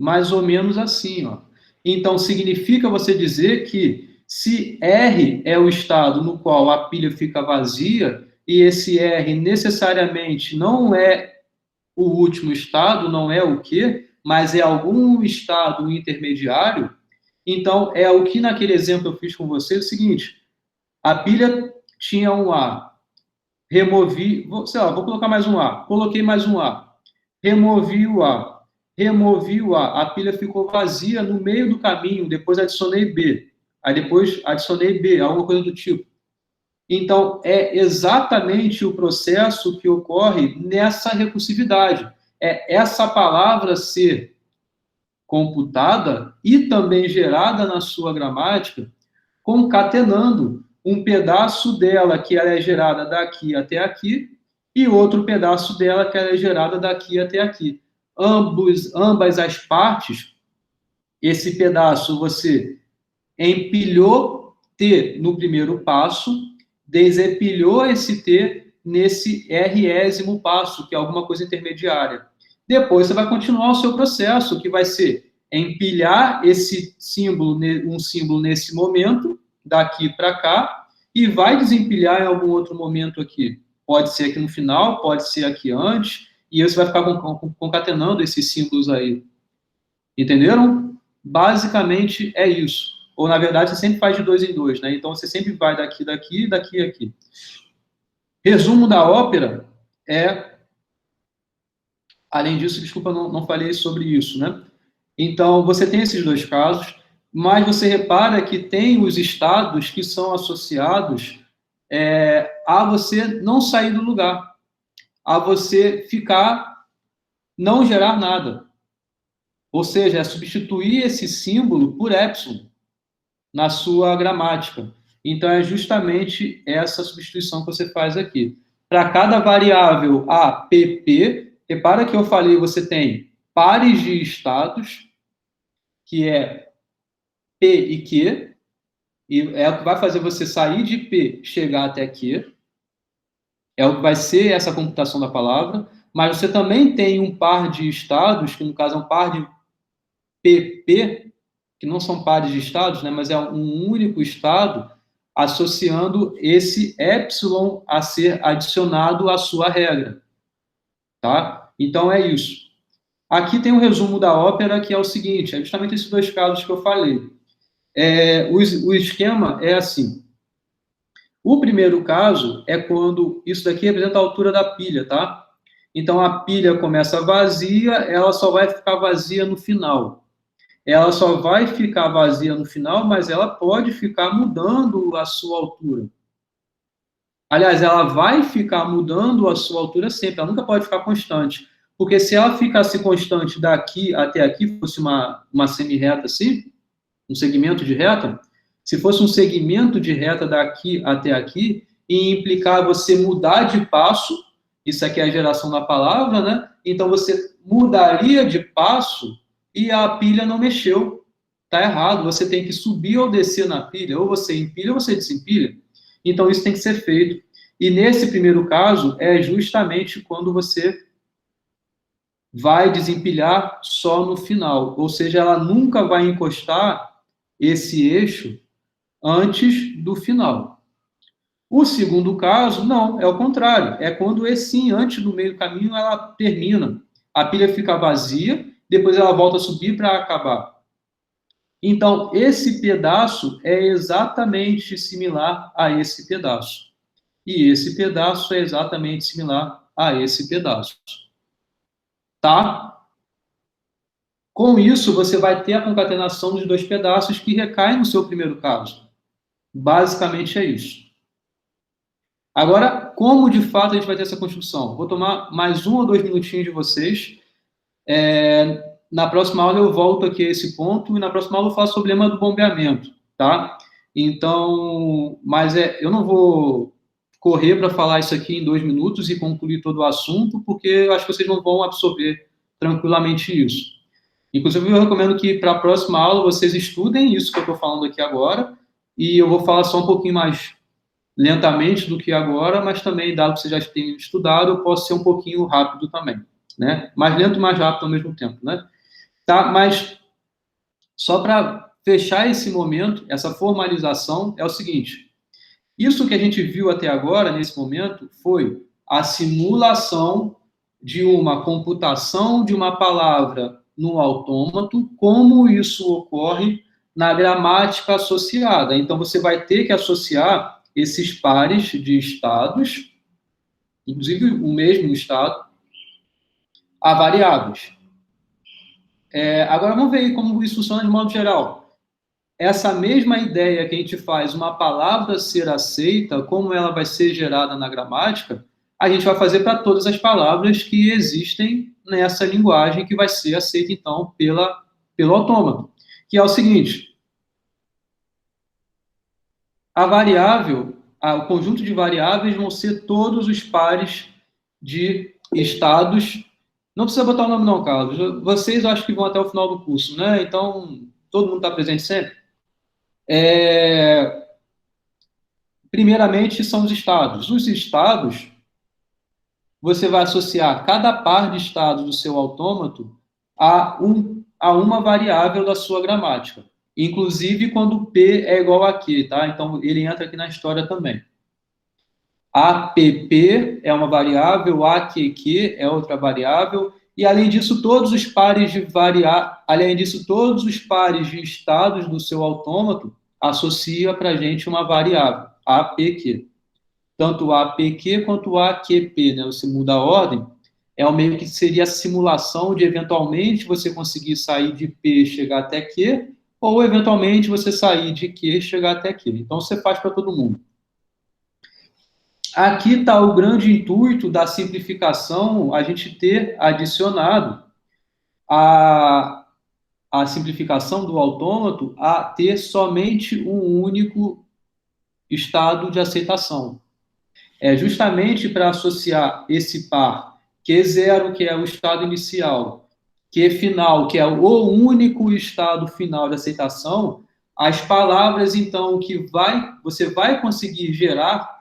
mais ou menos assim, ó. Então, significa você dizer que se R é o estado no qual a pilha fica vazia, e esse R necessariamente não é o último estado, não é o Q, mas é algum estado intermediário, então é o que naquele exemplo eu fiz com você, é o seguinte, a pilha tinha um A, removi, sei lá, vou colocar mais um A, coloquei mais um A, removi o A, a pilha ficou vazia no meio do caminho, depois adicionei B, aí depois adicionei B, alguma coisa do tipo. Então, é exatamente o processo que ocorre nessa recursividade. É essa palavra ser computada e também gerada na sua gramática, concatenando um pedaço dela que ela é gerada daqui até aqui e outro pedaço dela que ela é gerada daqui até aqui. Ambas as partes, esse pedaço você empilhou T no primeiro passo, desempilhou esse T nesse R-ésimo passo, que é alguma coisa intermediária. Depois você vai continuar o seu processo, que vai ser empilhar esse símbolo, um símbolo nesse momento, daqui para cá, e vai desempilhar em algum outro momento aqui. Pode ser aqui no final, pode ser aqui antes, e você vai ficar concatenando esses símbolos aí. Entenderam? Basicamente é isso. Ou, na verdade, você sempre faz de 2 em 2, né? Então, você sempre vai daqui, aqui. Resumo da ópera é... Além disso, desculpa, não falei sobre isso, né? Então, você tem esses dois casos, mas você repara que tem os estados que são associados a você não sair do lugar, a você ficar, não gerar nada. Ou seja, é substituir esse símbolo por epsilon na sua gramática. Então, é justamente essa substituição que você faz aqui. Para cada variável APP, repara que eu falei, você tem pares de estados, que é P e Q, e é o que vai fazer você sair de P, chegar até Q, é o que vai ser essa computação da palavra, mas você também tem um par de estados, que no caso é um par de PP, que não são pares de estados, né, mas é um único estado, associando esse epsilon a ser adicionado à sua regra. Tá? Então, é isso. Aqui tem um resumo da ópera, que é o seguinte, é justamente esses dois casos que eu falei. O esquema é assim. O primeiro caso é quando isso daqui representa a altura da pilha, tá? Então, a pilha começa vazia, ela só vai ficar vazia no final. Ela só vai ficar vazia no final, mas ela pode ficar mudando a sua altura. Aliás, ela vai ficar mudando a sua altura sempre, ela nunca pode ficar constante. Porque se ela ficasse constante daqui até aqui, fosse uma semi-reta assim, um segmento de reta, se fosse um segmento de reta daqui até aqui, e implicar você mudar de passo, isso aqui é a geração da palavra, né? Então, você mudaria de passo e a pilha não mexeu. Está errado, você tem que subir ou descer na pilha, ou você empilha ou você desempilha. Então, isso tem que ser feito. E nesse primeiro caso, é justamente quando você vai desempilhar só no final. Ou seja, ela nunca vai encostar esse eixo antes do final. O segundo caso, não, é o contrário. É quando esse antes do meio do caminho, ela termina. A pilha fica vazia, depois ela volta a subir para acabar. Então, esse pedaço é exatamente similar a esse pedaço. E esse pedaço é exatamente similar a esse pedaço. Tá? Com isso, você vai ter a concatenação dos dois pedaços que recai no seu primeiro caso. Basicamente é isso. Agora, como de fato a gente vai ter essa construção? Vou tomar mais 1 ou 2 minutinhos de vocês. na próxima aula eu volto aqui a esse ponto, e na próxima aula eu faço sobre o problema do bombeamento, tá? Então, mas eu não vou correr para falar isso aqui em 2 minutos e concluir todo o assunto, porque eu acho que vocês não vão absorver tranquilamente isso. Inclusive, eu recomendo que para a próxima aula vocês estudem isso que eu estou falando aqui agora, e eu vou falar só um pouquinho mais lentamente do que agora, mas também, dado que vocês já tenham estudado, eu posso ser um pouquinho rápido também, né? Mais lento e mais rápido ao mesmo tempo, né? Tá, mas só para fechar esse momento, essa formalização, é o seguinte: isso que a gente viu até agora, nesse momento, foi a simulação de uma computação de uma palavra no autômato, como isso ocorre na gramática associada. Então, você vai ter que associar esses pares de estados, inclusive o mesmo estado, a variáveis. Agora, vamos ver como isso funciona de modo geral. Essa mesma ideia que a gente faz uma palavra ser aceita, como ela vai ser gerada na gramática, a gente vai fazer para todas as palavras que existem nessa linguagem que vai ser aceita, então, pelo autômato. Que é o seguinte: a variável, o conjunto de variáveis vão ser todos os pares de estados. Não precisa botar o nome não, Carlos. Vocês acho que vão até o final do curso, né? Então, todo mundo está presente sempre. Primeiramente, são os estados. Os estados, você vai associar cada par de estados do seu autômato a uma variável da sua gramática. Inclusive quando P é igual a Q, tá? Então, ele entra aqui na história também. APP é uma variável, AQQ é outra variável, e além disso, todos os pares de estados do seu autômato associa para a gente uma variável, APQ. Tanto o APQ quanto o AQP, né? Você muda a ordem, é o meio que seria a simulação de, eventualmente, você conseguir sair de P e chegar até Q, ou, eventualmente, você sair de Q e chegar até Q. Então, você faz para todo mundo. Aqui está o grande intuito da simplificação, a gente ter adicionado a simplificação do autômato a ter somente um único estado de aceitação. É justamente para associar esse par Q0, que é o estado inicial, Q final, que é o único estado final de aceitação, as palavras, então, que você vai conseguir gerar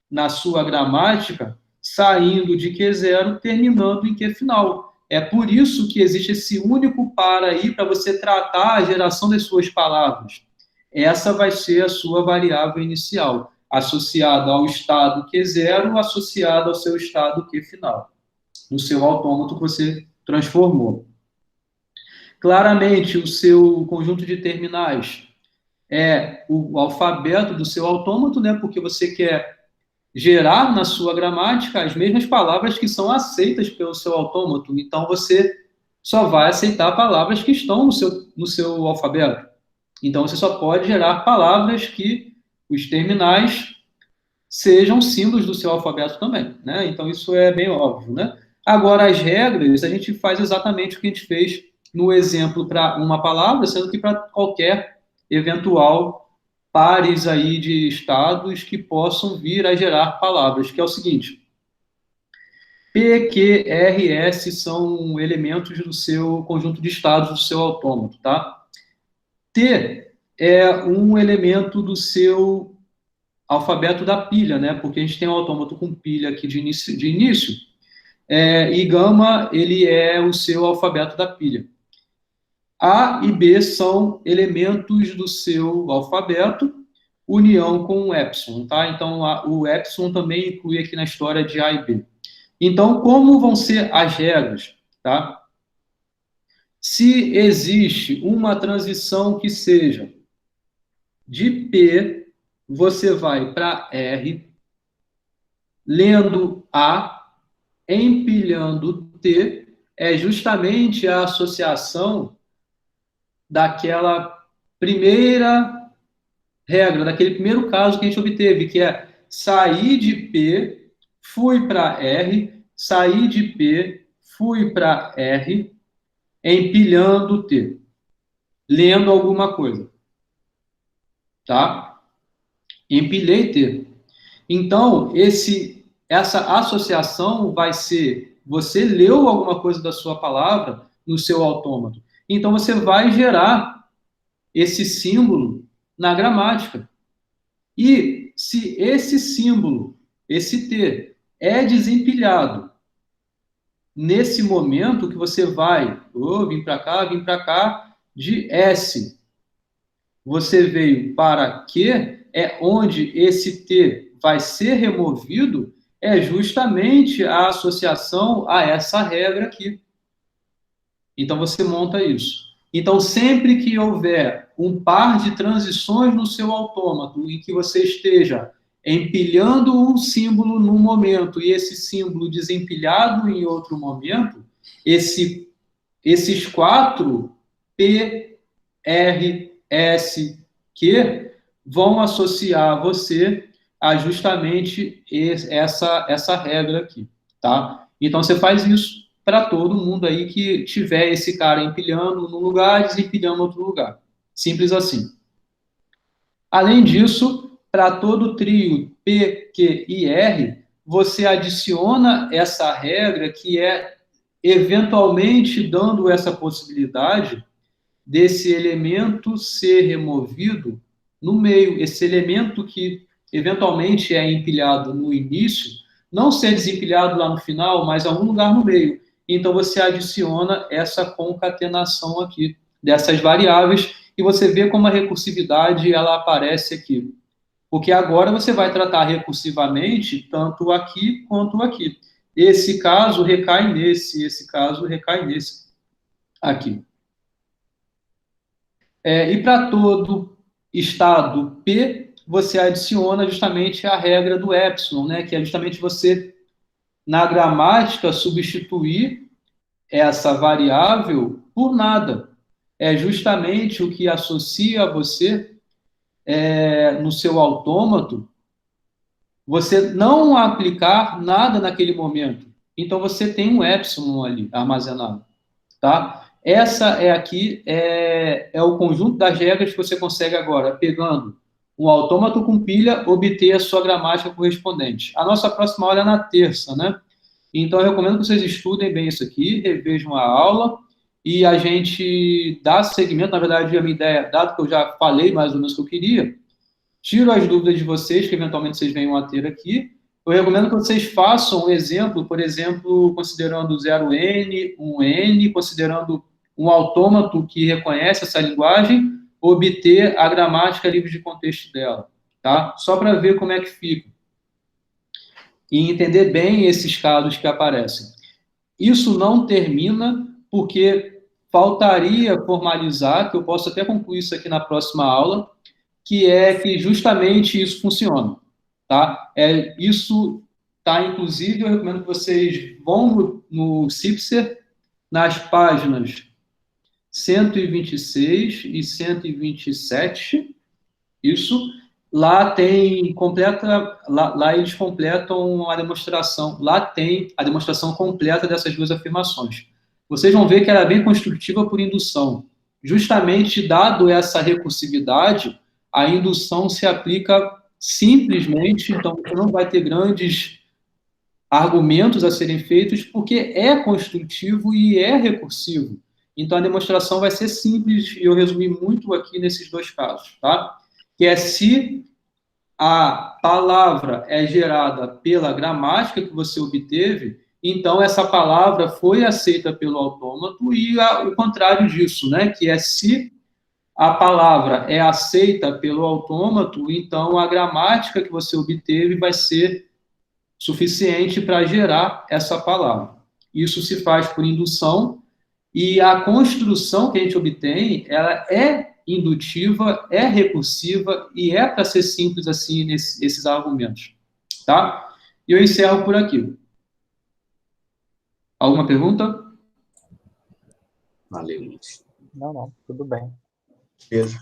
na sua gramática, saindo de Q0, terminando em Q final. É por isso que existe esse único par aí para você tratar a geração das suas palavras. Essa vai ser a sua variável inicial, associada ao estado Q0, associada ao seu estado Q final, no seu autômato que você transformou. Claramente, o seu conjunto de terminais é o alfabeto do seu autômato, né? Porque você quer gerar na sua gramática as mesmas palavras que são aceitas pelo seu autômato. Então, você só vai aceitar palavras que estão no seu alfabeto. Então, você só pode gerar palavras que os terminais sejam símbolos do seu alfabeto também, né? Então, isso é bem óbvio, né? Agora, as regras, a gente faz exatamente o que a gente fez no exemplo para uma palavra, sendo que para qualquer eventual pares aí de estados que possam vir a gerar palavras, que é o seguinte: P, Q, R, S são elementos do seu conjunto de estados do seu autômato, tá? T é um elemento do seu alfabeto da pilha, né? Porque a gente tem um autômato com pilha aqui de início, e gama, ele é o seu alfabeto da pilha. A e B são elementos do seu alfabeto, união com o epsilon, tá? Então, o epsilon também inclui aqui na história de A e B. Então, como vão ser as regras, tá? Se existe uma transição que seja de P, você vai para R, lendo A, empilhando T, é justamente a associação daquela primeira regra, daquele primeiro caso que a gente obteve, que é sair de P, fui para R, sair de P, fui para R, empilhando T, lendo alguma coisa, tá? Empilhei T. Então, essa associação vai ser, você leu alguma coisa da sua palavra no seu autômato. Então, você vai gerar esse símbolo na gramática. E se esse símbolo, esse T, é desempilhado nesse momento que você vai, vim para cá, de S, você veio para Q, é onde esse T vai ser removido, é justamente a associação a essa regra aqui. Então, você monta isso. Então, sempre que houver um par de transições no seu autômato em que você esteja empilhando um símbolo num momento e esse símbolo desempilhado em outro momento, esses 4 P, R, S, Q vão associar você a justamente essa regra aqui, tá? Então, você faz isso para todo mundo aí que tiver esse cara empilhando num lugar e desempilhando em outro lugar. Simples assim. Além disso, para todo trio P, Q e R, você adiciona essa regra que é eventualmente dando essa possibilidade desse elemento ser removido no meio. Esse elemento que eventualmente é empilhado no início, não ser desempilhado lá no final, mas em algum lugar no meio. Então, você adiciona essa concatenação aqui dessas variáveis e você vê como a recursividade ela aparece aqui. Porque agora você vai tratar recursivamente tanto aqui quanto aqui. Esse caso recai nesse, esse caso recai nesse aqui. E para todo estado P, você adiciona justamente a regra do epsilon, né? Que é justamente você, na gramática, substituir essa variável por nada. É justamente o que associa você no seu autômato, você não aplicar nada naquele momento. Então, você tem um epsilon ali armazenado, tá? Essa aqui é o conjunto das regras que você consegue agora, pegando um autômato com pilha, obter a sua gramática correspondente. A nossa próxima aula é na terça, né? Então, eu recomendo que vocês estudem bem isso aqui, revejam a aula, e a gente dá seguimento. Na verdade, a minha ideia, dado que eu já falei mais ou menos o que eu queria, tiro as dúvidas de vocês, que eventualmente vocês venham a ter aqui. Eu recomendo que vocês façam um exemplo, por exemplo, considerando 0N, 1N, considerando um autômato que reconhece essa linguagem, obter a gramática livre de contexto dela, tá? Só para ver como é que fica. E entender bem esses casos que aparecem. Isso não termina, porque faltaria formalizar, que eu posso até concluir isso aqui na próxima aula, que é que justamente isso funciona, tá? Isso tá, inclusive, eu recomendo que vocês vão no Cipser, nas páginas 126 e 127, isso, lá tem, lá eles completam a demonstração, lá tem a demonstração completa dessas duas afirmações. Vocês vão ver que ela é bem construtiva por indução. Justamente dado essa recursividade, a indução se aplica simplesmente, então você não vai ter grandes argumentos a serem feitos, porque é construtivo e é recursivo. Então a demonstração vai ser simples, e eu resumi muito aqui nesses dois casos, tá? Que é se a palavra é gerada pela gramática que você obteve, então essa palavra foi aceita pelo autômato, e o contrário disso, né? Que é se a palavra é aceita pelo autômato, então a gramática que você obteve vai ser suficiente para gerar essa palavra. Isso se faz por indução, e a construção que a gente obtém, ela é indutiva, é recursiva, e é para ser simples assim nesses argumentos, tá? E eu encerro por aqui. Alguma pergunta? Valeu, Luiz. Não, tudo bem. Beleza.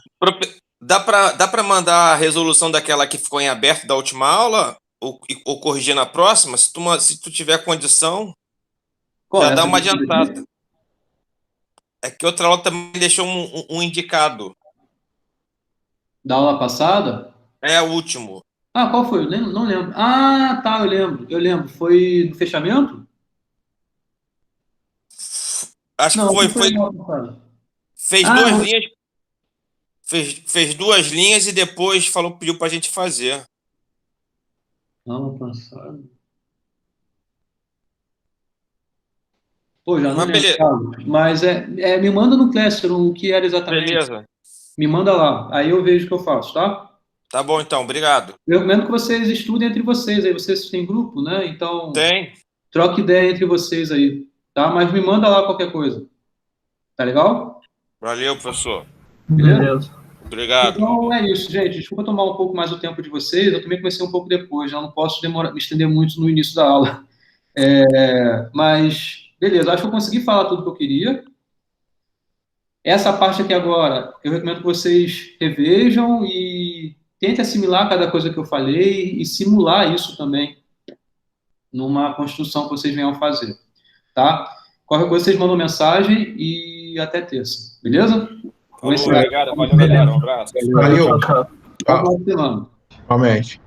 Dá para mandar a resolução daquela que ficou em aberto da última aula ou corrigir na próxima? Se tu tiver condição, já dá uma adiantada. É que outra aula também deixou um indicado. Da aula passada? É o último. Ah, qual foi? Eu não lembro. Ah, tá, eu lembro. Foi no fechamento? Acho Não, que não foi foi. na aula passada. Fez Ah, duas linhas. Fez duas linhas e depois pediu pra gente fazer. aula passada. Pô, já não Mas lembro, beleza. Carlos. Mas me manda no Classroom o que era exatamente. Beleza. Me manda lá. Aí eu vejo o que eu faço, tá? Tá bom, então. Obrigado. Eu recomendo que vocês estudem entre vocês. Aí vocês têm grupo, né? Então, Tem. troque ideia entre vocês aí, tá? Mas me manda lá qualquer coisa. Tá legal? Valeu, professor. Beleza. Obrigado. Então é isso, gente. Desculpa tomar um pouco mais o tempo de vocês. Eu também comecei um pouco depois. Já não posso me estender muito no início da aula. Mas, beleza. Acho que eu consegui falar tudo que eu queria. Essa parte aqui agora, eu recomendo que vocês revejam e tentem assimilar cada coisa que eu falei e simular isso também numa construção que vocês venham fazer, tá? Qualquer coisa, vocês mandam mensagem e até terça, beleza? Obrigado. Valeu, galera. Um abraço. Valeu. Tchau, tchau. Realmente.